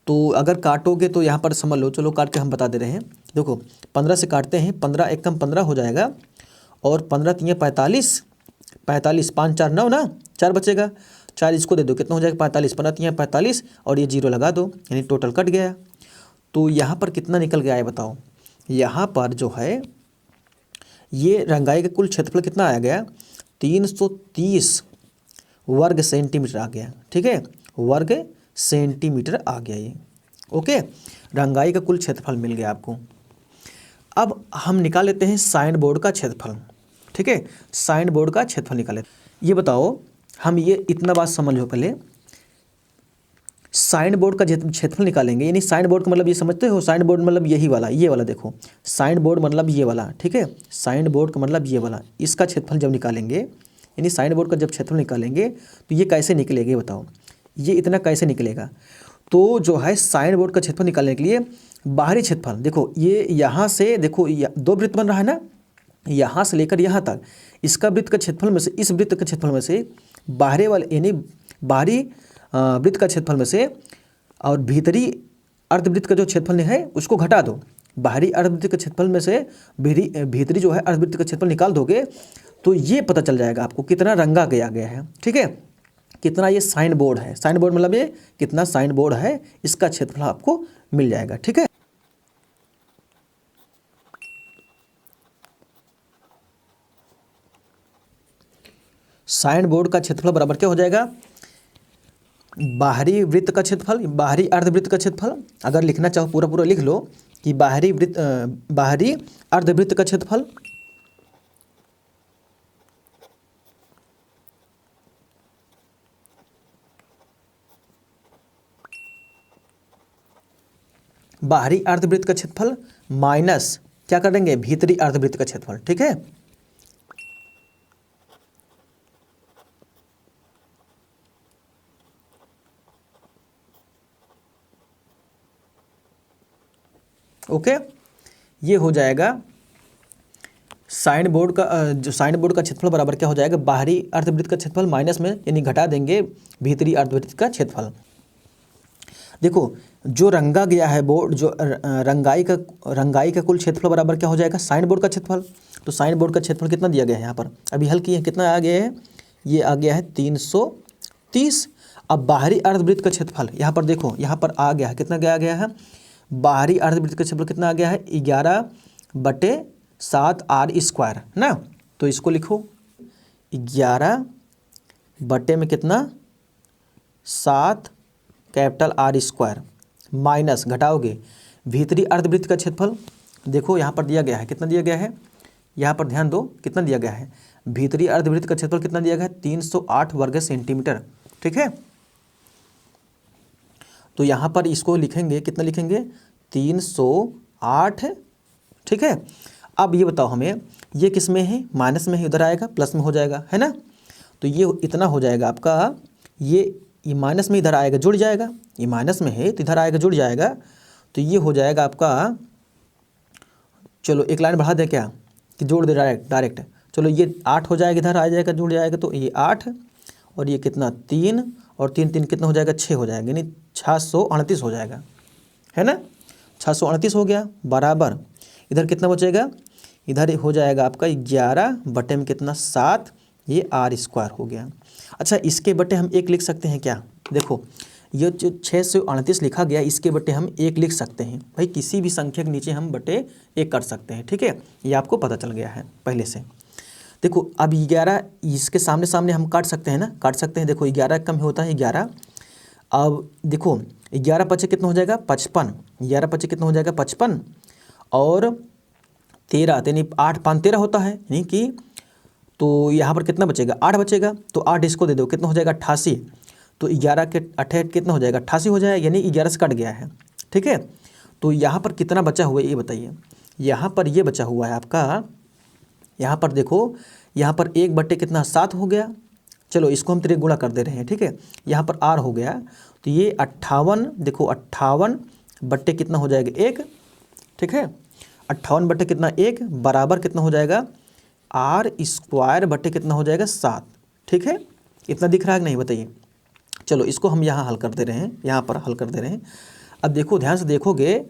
Speaker 1: तो अगर काटोगे तो यहाँ पर समझ लो, चलो काट के हम बता दे रहे हैं। देखो 15 से काटते हैं, 15 1 कम 15 हो जाएगा, और 15 3 45, 45 5 4 9 ना, 4 बचेगा, 4 इसको दे दो, कितना हो जाएगा 45, 15 3 45, और ये 0 लगा दो, यानी टोटल कट गया। तो यहाँ पर कितना निकल गया है बताओ, यहाँ पर जो है ये रंगाई का कुल क्षेत्रफल कितना आ गया 330 वर्ग सेंटीमीटर आ गया, ठीक है, वर्ग सेंटीमीटर आ गया ये। ओके, रंगाई का कुल क्षेत्रफल मिल गया आपको। अब हम निकाल लेते हैं साइन बोर्ड का क्षेत्रफल, ठीक है, साइन बोर्ड का क्षेत्रफल निकाले। ये बताओ, हम ये इतना बात समझ लो, पहले साइन बोर्ड का क्षेत्रफल निकालेंगे, यानी साइन बोर्ड का मतलब ये समझते हो, साइन बोर्ड मतलब यही वाला, ये वाला देखो, साइन बोर्ड मतलब ये वाला, ठीक है, साइन बोर्ड का मतलब ये वाला, इसका क्षेत्रफल जब निकालेंगे, यानी साइन बोर्ड का जब क्षेत्रफल निकालेंगे तो ये कैसे निकलेगा बताओ, ये इतना कैसे निकलेगा। तो जो है साइन बोर्ड का क्षेत्रफल निकालने के लिए बाहरी क्षेत्रफल, देखो ये यहाँ से, देखो 2 वृत्त बन रहा है ना, यहाँ से लेकर यहाँ तक, इसका वृत्त का क्षेत्रफल में से, इस वृत्त के क्षेत्रफल में से बाहरी वाले, यानी बाहरी वृत्त का क्षेत्रफल में से, और भीतरी अर्धवृत्त का जो क्षेत्रफल है उसको घटा दो, बाहरी अर्धवृत्त के क्षेत्रफल में से भीतरी जो है अर्धवृत्त का क्षेत्रफल निकाल दोगे तो ये पता चल जाएगा आपको कितना रंगा गया है, ठीक है, कितना ये साइन बोर्ड है, साइन बोर्ड मतलब ये कितना साइन बोर्ड है, इसका क्षेत्रफल आपको मिल जाएगा, ठीक है। साइन बोर्ड का क्षेत्रफल बराबर क्या हो जाएगा, बाहरी वृत्त का क्षेत्रफल, बाहरी अर्धवृत्त का क्षेत्रफल, अगर लिखना चाहो पूरा लिख लो, कि बाहरी अर्धवृत्त का क्षेत्रफल बाहरी अर्धवृत्त का क्षेत्रफल माइनस क्या करेंगे, भीतरी अर्धवृत्त का क्षेत्रफल। ठीक है, ओके। ये हो जाएगा साइन बोर्ड का जो साइन बोर्ड का क्षेत्रफल बराबर क्या हो जाएगा, बाहरी अर्धवृत्त का क्षेत्रफल माइनस में यानी घटा देंगे भीतरी अर्धवृत्त का क्षेत्रफल। देखो जो रंगा गया है बोर्ड, जो रंगाई का कुल क्षेत्रफल बराबर क्या हो जाएगा, साइन बोर्ड का क्षेत्रफल। तो साइन बोर्ड का क्षेत्रफल कितना दिया गया है यहाँ पर, अभी हल किए, कितना आ गया है, ये आ गया है 330। अब बाहरी अर्धवृत्त का क्षेत्रफल यहाँ पर देखो, यहाँ पर आ गया है, कितना गया है, बाहरी अर्धवृत्त का क्षेत्रफल कितना आ गया है, 11/7r², ना। तो इसको लिखो 11 में कितना 7 कैपिटल R² माइनस घटाओगे भीतरी अर्धवृत्त का क्षेत्रफल। देखो यहाँ पर दिया गया है, कितना दिया गया है, यहाँ पर ध्यान दो, कितना दिया गया है, भीतरी अर्धवृत्त का क्षेत्रफल कितना दिया गया है, 308 वर्ग सेंटीमीटर। ठीक है, तो यहाँ पर इसको लिखेंगे, कितना लिखेंगे, 308। ठीक है, अब ये बताओ हमें, ये किस में है, माइनस में है, उधर आएगा प्लस में हो जाएगा, है ना। तो ये इतना हो जाएगा आपका, ये माइनस में इधर आएगा जुड़ जाएगा, ये माइनस में है तो इधर आएगा जुड़ जाएगा। तो ये हो जाएगा आपका, चलो एक लाइन बढ़ा दे क्या, कि जोड़ दे डायरेक्ट। चलो ये 8 हो जाएगा, इधर आ जाएगा जुड़ जाएगा, तो ये 8 और ये कितना 3 और 3 3 कितना हो जाएगा, 6 हो जाएगा, यानी 638 हो जाएगा, है ना। 638 हो गया बराबर, इधर कितना बचेगा, इधर हो जाएगा आपका 11 में कितना 7, ये R² हो गया। अच्छा, इसके बटे हम 1 लिख सकते हैं क्या, देखो ये जो 638 लिखा गया, इसके बटे हम 1 लिख सकते हैं भाई, किसी भी संख्या के नीचे हम बटे 1 कर सकते हैं। ठीक है, ये आपको पता चल गया है पहले से। देखो अब 11 इसके सामने सामने हम काट सकते हैं ना, काट सकते हैं। देखो 11 कम होता है 11, अब देखो 11 पचे कितना हो जाएगा 55, 11 पचे कितना हो जाएगा 55 और 13 यानी 8 5 13 होता है, यानी कि तो यहाँ पर कितना बचेगा 8 बचेगा, तो 8 इसको दे दो, कितना हो जाएगा 88। तो 11 के 8 कितना हो जाएगा 88 हो जाएगा, यानी 11 से कट गया है। ठीक है, तो यहाँ पर कितना बचा हुआ है ये बताइए, यहाँ पर ये बचा हुआ है आपका, यहाँ पर देखो, यहाँ पर 1 बटे कितना 7 हो गया। चलो इसको हम त्रिगुणा कर दे रहे हैं। ठीक है, यहाँ पर r हो गया, तो ये 58, देखो 58 बटे कितना हो जाएगा 1। ठीक है, 58 बटे कितना 1 बराबर कितना हो जाएगा R² बटे कितना हो जाएगा 7। ठीक है, इतना दिख रहा है कि नहीं बताइए। चलो इसको हम यहाँ हल कर दे रहे हैं, यहाँ पर हल कर दे रहे हैं। अब देखो ध्यान से देखोगे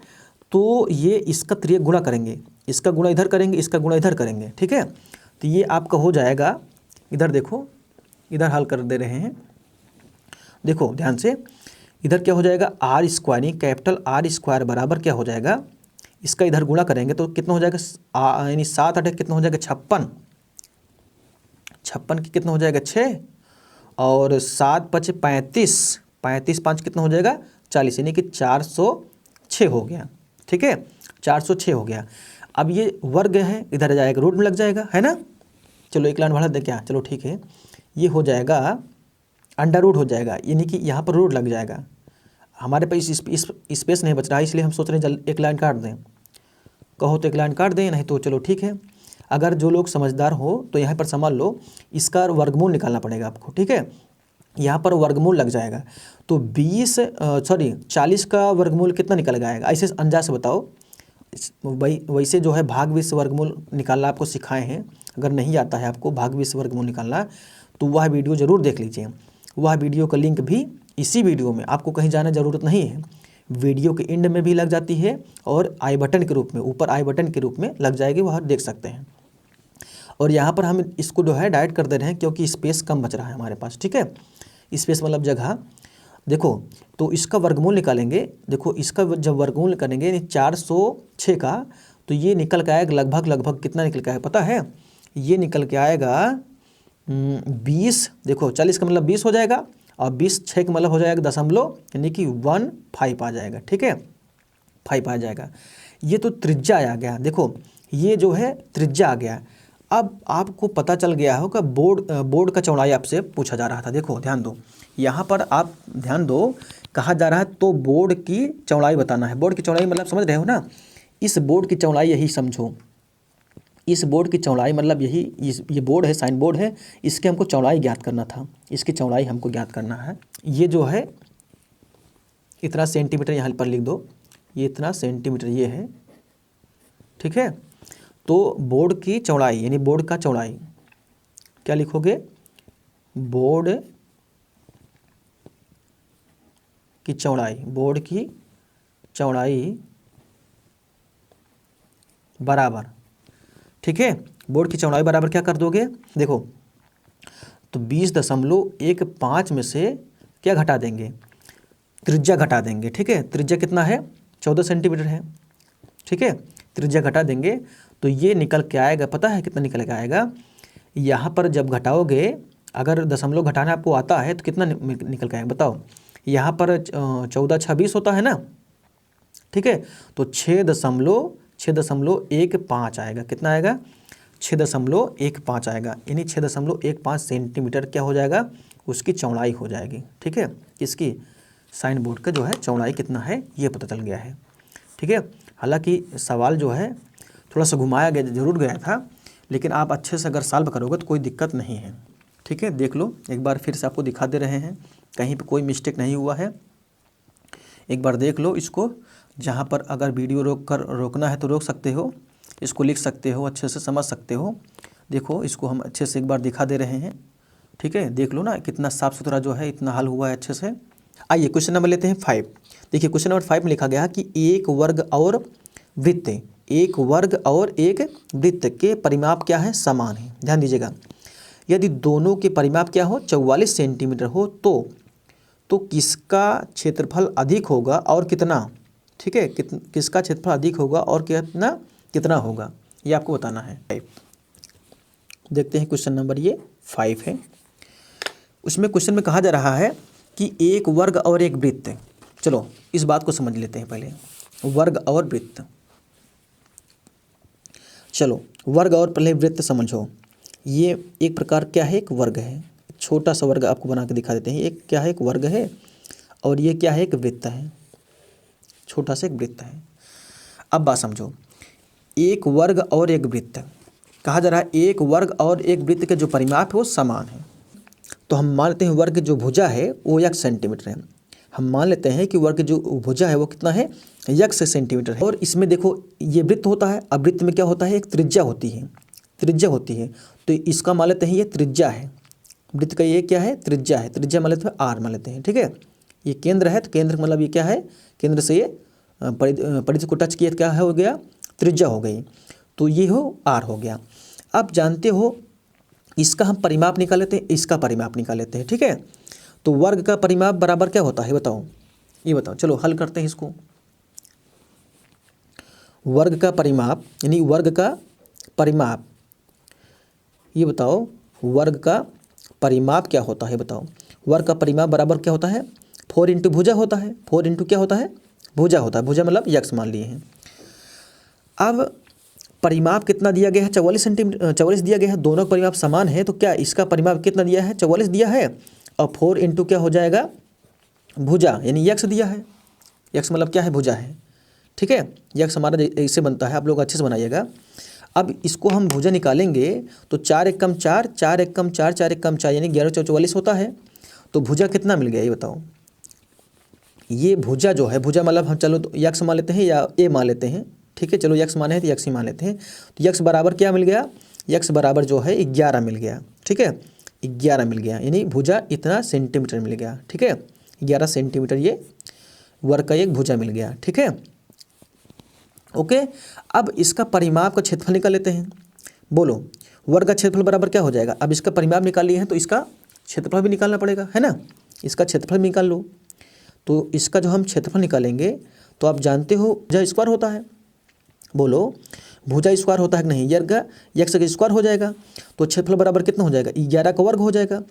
Speaker 1: तो ये इसका त्रिक गुणा करेंगे, इसका गुणा इधर करेंगे, इसका गुणा इधर करेंगे। ठीक है, तो ये आपका हो जाएगा, इधर देखो, इधर हल कर दे रहे हैं, देखो ध्यान से, इधर क्या हो जाएगा R² कैपिटल R² बराबर क्या हो जाएगा, इसका इधर गुणा करेंगे तो कितना हो जाएगा, यानी 7 8 कितना हो जाएगा 56, 56 की कितना हो जाएगा 6 और 7 5 35, 35 5 कितना हो जाएगा 40, यानी कि 406 हो गया। ठीक है, 406 हो गया। अब ये वर्ग है, इधर जाएगा रूट में लग जाएगा, है ना। चलो एक लाइन बढ़ा दे क्या, चलो ठीक है, ये हो जाएगा अंडर रूट हो जाएगा, यानी कि यहाँ पर रूट लग जाएगा। हमारे पास स्पेस नहीं बच रहा है, इसलिए हम सोच रहे हैं एक लाइन काट दें, कहो तो एक लाइन काट दें, नहीं तो चलो ठीक है। अगर जो लोग समझदार हो तो यहाँ पर समझ लो, इसका वर्गमूल निकालना पड़ेगा आपको। ठीक है, यहाँ पर वर्गमूल लग जाएगा, तो 40 का वर्गमूल कितना निकल जाएगा, ऐसे अंदाज से बताओ। वैसे जो है भाग 20 वर्गमूल निकालना आपको सिखाए हैं, अगर नहीं आता है आपको भाग 20 वर्गमूल निकालना तो वह वीडियो ज़रूर देख लीजिए। वह वीडियो का लिंक भी इसी वीडियो में, आपको कहीं जाने ज़रूरत नहीं है, वीडियो के एंड में भी लग जाती है और आई बटन के रूप में, ऊपर आई बटन के रूप में लग जाएगी, वह देख सकते हैं। और यहाँ पर हम इसको जो है डाइट कर दे रहे हैं क्योंकि स्पेस कम बच रहा है हमारे पास। ठीक है, स्पेस मतलब जगह। देखो तो इसका वर्गमूल निकालेंगे, देखो इसका जब वर्गमूल करेंगे 406 का, तो ये निकल के आएगा लगभग कितना निकल के आएगा पता है, ये निकल के आएगा 20। देखो 40 का मतलब 20 हो जाएगा और 20 6 का मतलब हो जाएगा 0.5, यानी कि 15 आ जाएगा। ठीक है, 5 आ जाएगा। ये तो त्रिज्या आ गया, देखो ये जो है त्रिज्या आ गया। अब आपको पता चल गया होगा बोर्ड का चौड़ाई आपसे पूछा जा रहा था। देखो ध्यान दो, यहाँ पर आप ध्यान दो, कहा जा रहा है तो बोर्ड की चौड़ाई बताना है। बोर्ड की चौड़ाई मतलब समझ रहे हो ना, इस बोर्ड की चौड़ाई यही समझो, इस बोर्ड की चौड़ाई मतलब यही, ये बोर्ड है, साइन बोर्ड है, इसके हमको चौड़ाई ज्ञात करना था, इसकी चौड़ाई हमको ज्ञात करना है। ये जो है इतना सेंटीमीटर यहाँ पर लिख दो, ये इतना सेंटीमीटर ये है, ठीक है। तो बोर्ड की चौड़ाई यानी बोर्ड का चौड़ाई क्या लिखोगे, बोर्ड की चौड़ाई, बोर्ड की चौड़ाई बराबर, ठीक है। बोर्ड की चौड़ाई बराबर क्या कर दोगे, देखो तो 20.15 में से क्या घटा देंगे, त्रिज्या घटा देंगे, ठीक है। त्रिज्या कितना है, 14 सेंटीमीटर है, ठीक है। त्रिज्या घटा देंगे तो ये निकल के आएगा, पता है कितना निकल के आएगा, यहाँ पर जब घटाओगे, अगर दशमलव घटाना आपको आता है तो कितना निकल के आएगा बताओ। यहाँ पर 14 × 20 होता है ना, ठीक है। तो 6.15 आएगा, कितना आएगा, 6.15 आएगा, यानी 6.15 सेंटीमीटर क्या हो जाएगा, उसकी चौड़ाई हो जाएगी, ठीक है। इसकी साइन बोर्ड का जो है चौड़ाई कितना है ये पता चल गया है, ठीक है। हालांकि सवाल जो है थोड़ा सा घुमाया गया, जरूर गया था, लेकिन आप अच्छे से अगर सॉल्व करोगे तो कोई दिक्कत नहीं है, ठीक है। देख लो एक बार फिर से आपको दिखा दे रहे हैं, कहीं पे कोई मिस्टेक नहीं हुआ है, एक बार देख लो इसको। जहाँ पर अगर वीडियो रोकना है तो रोक सकते हो, इसको लिख सकते हो, अच्छे से समझ सकते हो। देखो इसको हम अच्छे से एक बार दिखा दे रहे हैं, ठीक है। देख लो ना कितना साफ़ सुथरा जो है, इतना हल हुआ है अच्छे से। आइए क्वेश्चन नंबर लेते हैं 5। देखिए क्वेश्चन नंबर 5 में लिखा गया है कि एक वर्ग और वृत्त, एक वर्ग और एक वृत्त के परिमाप क्या है, समान है। ध्यान दीजिएगा, यदि दोनों के परिमाप क्या हो, 44 सेंटीमीटर हो तो किसका क्षेत्रफल अधिक होगा और कितना, ठीक है। किसका क्षेत्रफल अधिक होगा और कितना होगा, ये आपको बताना है। देखते हैं क्वेश्चन नंबर ये 5 है। उसमें क्वेश्चन में कहा जा रहा है कि एक वर्ग और एक वृत्त। चलो इस बात को समझ लेते हैं पहले, वर्ग और वृत्त। चलो वर्ग और पहले वृत्त समझो। ये एक प्रकार क्या है, एक वर्ग है, छोटा सा वर्ग आपको बना के दिखा देते हैं। एक क्या है, एक वर्ग है, और ये क्या है, एक वृत्त है, छोटा सा एक वृत्त है। अब बात समझो, एक वर्ग और एक वृत्त, कहा जा रहा है एक वर्ग और एक वृत्त के जो परिमाप है वो समान है। तो हम मान लेते हैं वर्ग जो भुजा है वो 1 सेंटीमीटर है। हम मान लेते हैं कि वर्ग जो भुजा है वो कितना है, 1 सेंटीमीटर है। और इसमें देखो ये वृत्त होता है, अब वृत्त में क्या होता है, एक त्रिज्या होती है, त्रिज्या होती है। तो इसका मान लेते हैं ये त्रिज्या है, वृत्त का ये क्या है, त्रिज्या है। त्रिज्या मान लेते हैं आर मान लेते हैं, ठीक है। ये केंद्र है, तो केंद्र मतलब ये क्या है, केंद्र से ये परिधि को टच किया क्या हो गया, त्रिज्या हो गई, तो ये हो आर हो गया। अब जानते हो इसका हम परिमाप निकाल लेते हैं, इसका परिमाप निकाल लेते हैं, ठीक है। तो वर्ग का परिमाप बराबर क्या होता है बताओ, ये बताओ। चलो हल करते हैं इसको। वर्ग का परिमाप यानी वर्ग का परिमाप, ये बताओ वर्ग का परिमाप क्या होता है बताओ। वर्ग का परिमाप बराबर क्या होता है, 4 इंटू भुजा होता है। 4 इंटू क्या होता है, भुजा होता है। भुजा मतलब यक्स मान लिए हैं। अब परिमाप कितना दिया गया है, 44 सेंटीमीटर, 44 दिया गया है। दोनों का परिमाप समान है, तो क्या इसका परिमाप कितना दिया है, 44 दिया है। और 4 इंटू क्या हो जाएगा, भुजा यानी यक्स दिया है। यक्स मतलब क्या है, भुजा है, ठीक है। यक्स हमारा ऐसे बनता है, आप लोग अच्छे से बनाइएगा। अब इसको हम भुजा निकालेंगे तो 4 × 4, 4 × 4, 4 × 4 यानी 11 × 44 होता है। तो भुजा कितना मिल गया ये बताओ। ये भुजा जो है, भुजा मतलब हम चलो तो यक्स मान लेते हैं या ए मान लेते हैं, ठीक है। चलो यक्स माने हैं तो यक्स ही मान लेते हैं। तो यक्स बराबर क्या मिल गया, यक्स बराबर जो है 11 मिल गया, ठीक है। 11 मिल गया यानी भुजा इतना सेंटीमीटर मिल गया, ठीक है। 11 सेंटीमीटर ये वर्ग का एक भुजा मिल गया, ठीक है। ओके, अब इसका परिमाप का क्षेत्रफल निकाल लेते हैं। बोलो वर्ग का क्षेत्रफल बराबर क्या हो जाएगा। अब इसका परिमाप निकाल लिए हैं तो इसका क्षेत्रफल भी निकालना पड़ेगा, है ना। इसका क्षेत्रफल निकाल लो। तो इसका जो हम क्षेत्रफल निकालेंगे तो आप जानते हो भुजा स्क्वायर होता है। बोलो भुजा स्क्वायर होता है कि नहीं, यक्स का स्क्वायर हो जाएगा। तो क्षेत्रफल बराबर कितना हो जाएगा, 11 का वर्ग हो जाएगा।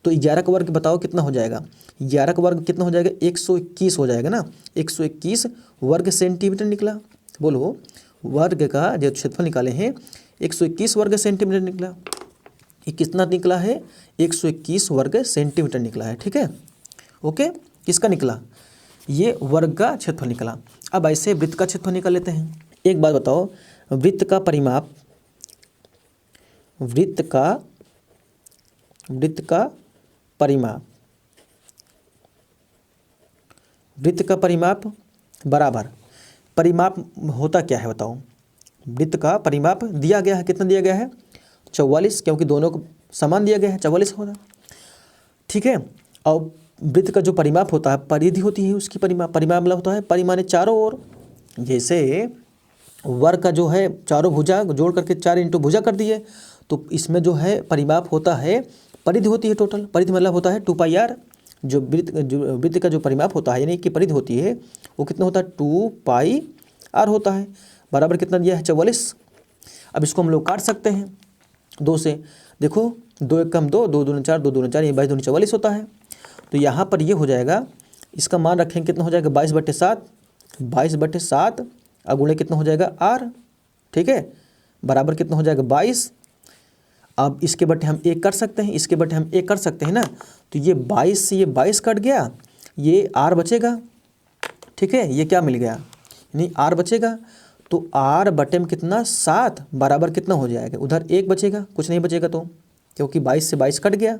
Speaker 1: तो 11 का वर्ग बताओ कितना हो जाएगा, 11 का वर्ग कितना हो जाएगा, 121 हो जाएगा ना। 121 वर्ग सेंटीमीटर निकला। बोलो, वर्ग का जो क्षेत्रफल निकाले हैं 121 वर्ग सेंटीमीटर निकला। ये कितना निकला है? 121 वर्ग सेंटीमीटर निकला है। ठीक है, ओके। किसका निकला? ये वर्ग का क्षेत्रफल निकला। अब ऐसे वृत्त का क्षेत्रफल निकाल लेते हैं। एक बात बताओ, वृत्त का परिमाप, वृत्त का परिमाप बराबर, परिमाप होता क्या है बताओ? वृत्त का परिमाप दिया गया है, कितना दिया गया है? 44, क्योंकि दोनों को समान दिया गया है, 44 होता। ठीक है, और वृत्त का जो परिमाप होता है, परिधि होती है उसकी, परिमाप मतलब होता है परिमाने चारों ओर। जैसे वर्ग का जो है चारों भुजा जोड़ करके 4 इंटू भुजा कर दिए, तो इसमें जो है परिमाप होता है, परिधि होती है टोटल। परिधि मतलब होता है 2πr। जो वृत्त का जो परिमाप होता है यानी कि परिधि होती है वो कितना होता है? 2πr होता है। बराबर कितना दिया है? 44। अब इसको हम लोग काट सकते हैं 2 से। देखो 2 1 कम 2, 2 दूनी 4, 2 दूनी 4, ये 22 दूनी 44 होता है। तो यहाँ पर ये हो जाएगा, इसका मान रखेंगे कितना हो जाएगा? 22/7, 22/7 अगुणे कितना हो जाएगा? r। ठीक है, बराबर कितना हो जाएगा? 22। अब इसके बटे हम 1 कर सकते हैं, इसके बटे हम 1 कर सकते हैं ना, तो ये 22 से ये 22 कट गया, ये r बचेगा। ठीक है, ये क्या मिल गया? यानी r बचेगा, तो r बटे में कितना? 7 बराबर कितना हो जाएगा? उधर 1 बचेगा, कुछ नहीं बचेगा तो, क्योंकि 22 से 22 कट गया,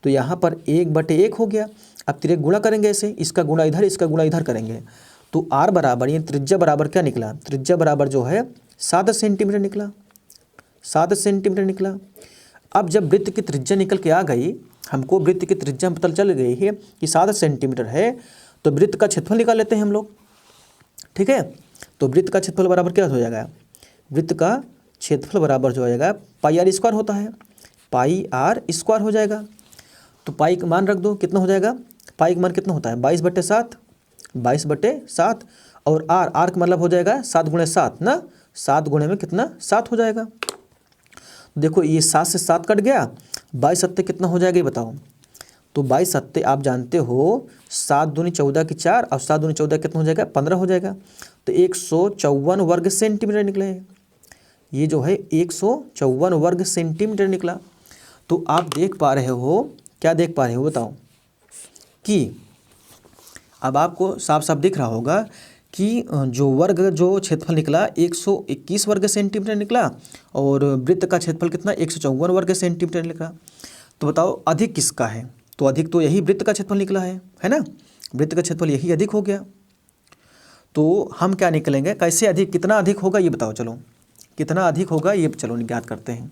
Speaker 1: तो यहाँ पर 1/1 हो गया। अब तिरक गुणा करेंगे ऐसे, इसका गुणा इधर, इसका गुणा इधर करेंगे, तो r बराबर, ये त्रिज्या बराबर क्या निकला? त्रिज्या बराबर जो है 7 सेंटीमीटर निकला, 7 सेंटीमीटर निकला। अब जब वृत्त की त्रिज्या निकल के आ गई, हमको वृत्त की त्रिज्या पता चल गई है कि 7 सेंटीमीटर है, तो वृत्त का क्षेत्रफल निकाल लेते हैं हम लोग। ठीक है, तो वृत्त का क्षेत्रफल बराबर क्या हो जाएगा? वृत्त का क्षेत्रफल बराबर जो हो जाएगा πr² होता है, πr² हो जाएगा। तो पाई का मान रख दो, कितना हो जाएगा? पाई का मान कितना होता है? 22/7, 22/7, और r का मतलब हो जाएगा 7 × 7 ना, 7 गुणे में कितना? 7 हो जाएगा। देखो ये 7 से 7 कट गया, 22 सत्ते कितना हो जाएगा ये बताओ? तो 22 सत्ते आप जानते हो 7 दूनी 14 की 4, और 7 दूनी 14 कितना हो जाएगा? 15 हो जाएगा। तो 154 वर्ग सेंटीमीटर निकला है, ये जो है 154 वर्ग सेंटीमीटर निकला। तो आप देख पा रहे हो, क्या देख पा रहे हो बताओ? कि अब आपको साफ साफ दिख रहा होगा कि जो वर्ग जो क्षेत्रफल निकला 121 वर्ग सेंटीमीटर निकला, और वृत्त का क्षेत्रफल कितना? 154 वर्ग सेंटीमीटर निकला। तो बताओ अधिक किसका है? तो अधिक तो यही वृत्त का क्षेत्रफल निकला है ना? वृत्त का क्षेत्रफल यही अधिक हो गया। तो हम क्या निकलेंगे, कैसे अधिक, कितना अधिक होगा ये बताओ? चलो कितना अधिक होगा ये चलो ज्ञात करते हैं।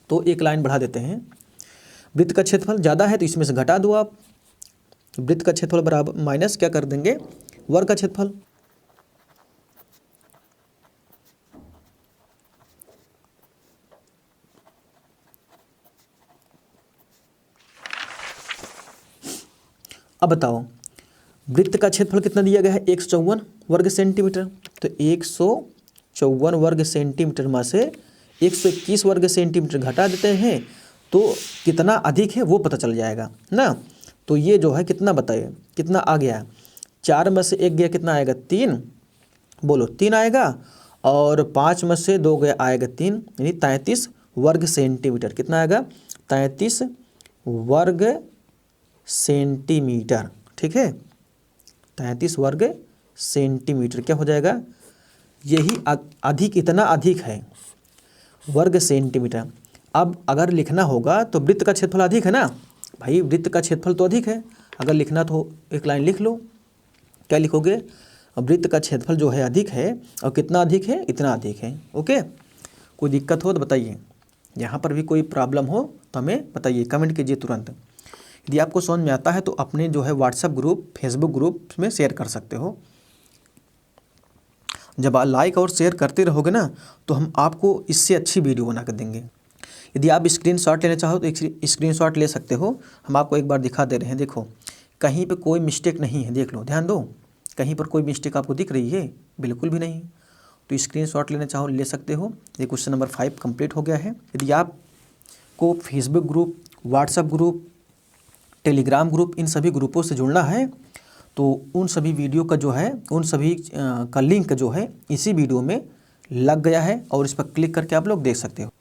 Speaker 1: तो एक लाइन बढ़ा देते हैं। वृत्त का क्षेत्रफल ज़्यादा है तो इसमें से घटा दो आप, वृत्त का क्षेत्रफल बराबर माइनस क्या कर देंगे? वर्ग का क्षेत्रफल। अब बताओ वृत्त का क्षेत्रफल कितना दिया गया है? 154 वर्ग सेंटीमीटर। तो 154 वर्ग सेंटीमीटर में से 121 वर्ग सेंटीमीटर घटा देते हैं, तो कितना अधिक है वो पता चल जाएगा ना। तो ये जो है कितना बताइए, कितना आ गया? 4 में से 1 गया, कितना आएगा? 3। बोलो 3 आएगा, और 5 में से 2 गया आएगा 3, यानी 33 वर्ग सेंटीमीटर। कितना आएगा? 33 वर्ग सेंटीमीटर। ठीक है, 33 वर्ग सेंटीमीटर क्या हो जाएगा? यही अधिक, इतना अधिक है वर्ग सेंटीमीटर। अब अगर लिखना होगा तो वृत्त का क्षेत्रफल अधिक है ना भाई, वृत्त का क्षेत्रफल तो अधिक है। अगर लिखना तो एक लाइन लिख लो, क्या लिखोगे? वृत्त का क्षेत्रफल जो है अधिक है, और कितना अधिक है? इतना अधिक है। ओके, कोई दिक्कत हो तो बताइए, यहाँ पर भी कोई प्रॉब्लम हो तो हमें बताइए, कमेंट कीजिए तुरंत। यदि आपको समझ में आता है तो अपने जो है व्हाट्सएप ग्रुप, फेसबुक ग्रुप में शेयर कर सकते हो। जब आप लाइक और शेयर करते रहोगे ना, तो हम आपको इससे अच्छी वीडियो बना कर देंगे। यदि आप स्क्रीनशॉट लेना चाहो तो स्क्रीनशॉट ले सकते हो, हम आपको एक बार दिखा दे रहे हैं। देखो कहीं पे कोई मिस्टेक नहीं है, देख लो, ध्यान दो, कहीं पर कोई मिस्टेक आपको दिख रही है? बिल्कुल भी नहीं। तो स्क्रीनशॉट लेना चाहो ले सकते हो। ये क्वेश्चन नंबर 5 कंप्लीट हो गया है। यदि आपको Facebook group, WhatsApp group, Telegram group, इन सभी ग्रुपों से जुड़ना है तो उन सभी वीडियो का जो है, उन सभी का लिंक जो है इसी वीडियो में लग गया है और इस पर क्लिक करके आप लोग देख सकते हो।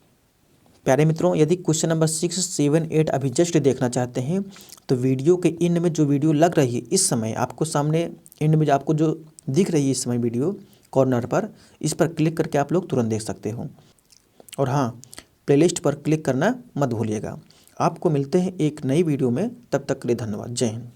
Speaker 1: प्यारे मित्रों, यदि क्वेश्चन नंबर 6, 7, 8 अभी जस्ट देखना चाहते हैं तो वीडियो के एंड में जो वीडियो लग रही है इस समय आपको सामने एंड में आपको जो दिख रही है इस समय वीडियो कॉर्नर पर, इस पर क्लिक करके आप लोग तुरंत देख सकते हो। और हाँ, प्लेलिस्ट पर क्लिक करना मत भूलिएगा। आपको मिलते हैं एक नई वीडियो में, तब तक के लिए धन्यवाद। जय हिंद।